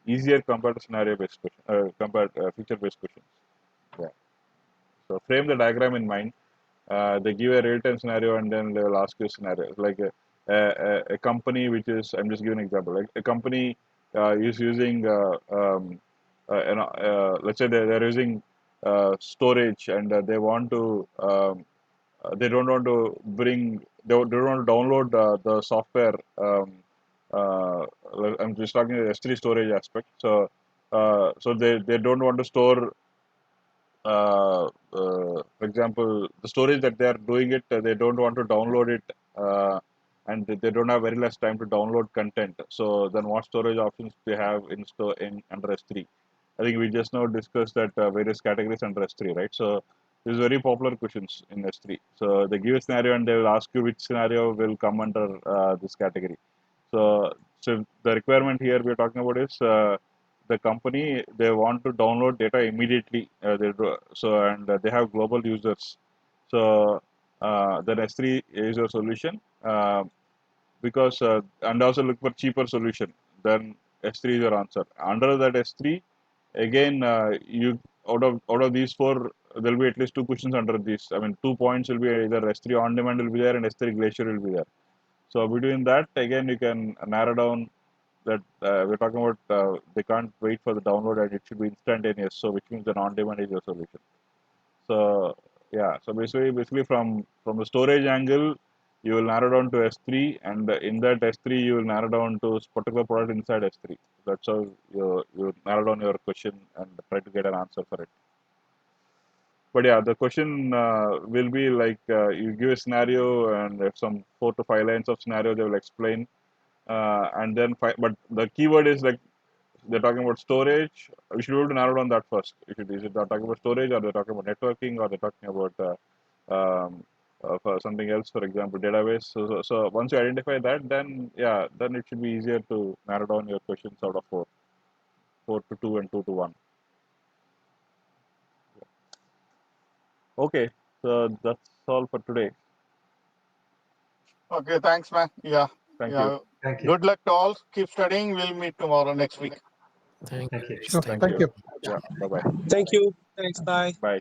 easier compared to scenario based question, compared feature based questions. Yeah. So frame the diagram in mind. They give a real-time scenario and then they will ask you scenarios like a company which is, I'm just giving an example, like a company is using let's say they're using storage and they want to they don't want to they don't want to download the software. Uh, I'm just talking the S3 storage aspect. So they don't want to store for example, the storage that they are doing it, they don't want to download it, and they don't have very less time to download content. So then, what storage options they have in under S3? I think we just now discussed that various categories under S3, right? So these are very popular questions in S3. So they give a scenario and they will ask you which scenario will come under this category. So the requirement here we're talking about is the company they want to download data immediately. And they have global users. So the S3 is your solution because and also look for cheaper solution. Then S3 is your answer. Under that S3, again you out of these four, there'll be at least two questions under these. I mean, 2 points will be either S3 on demand will be there and S3 Glacier will be there. So between that, again, you can narrow down that we're talking about they can't wait for the download and it should be instantaneous. So which means the on-demand is your solution. So yeah, so basically from the storage angle, you will narrow down to S3, and in that S3 you will narrow down to particular product inside S3. That's how you narrow down your question and try to get an answer for it. But yeah, the question will be like you give a scenario and if some 4 to 5 lines of scenario they will explain, and then but the keyword is like they're talking about storage. We should be able to narrow down that first. Is it they're talking about storage, or they're talking about networking, or they're talking about for something else, for example, database. So once you identify that, then yeah, then it should be easier to narrow down your questions out of 4 to 2 and 2 to 1. Okay, so that's all for today. Okay, thanks, man. Yeah. Thank Yeah. you. Thank you. Good luck to all. Keep studying. We'll meet tomorrow next week. Thank Thank you. you. guys. Sure. Thank Thank you. you. Yeah. Bye bye. Thank you. Thanks. Bye. Bye.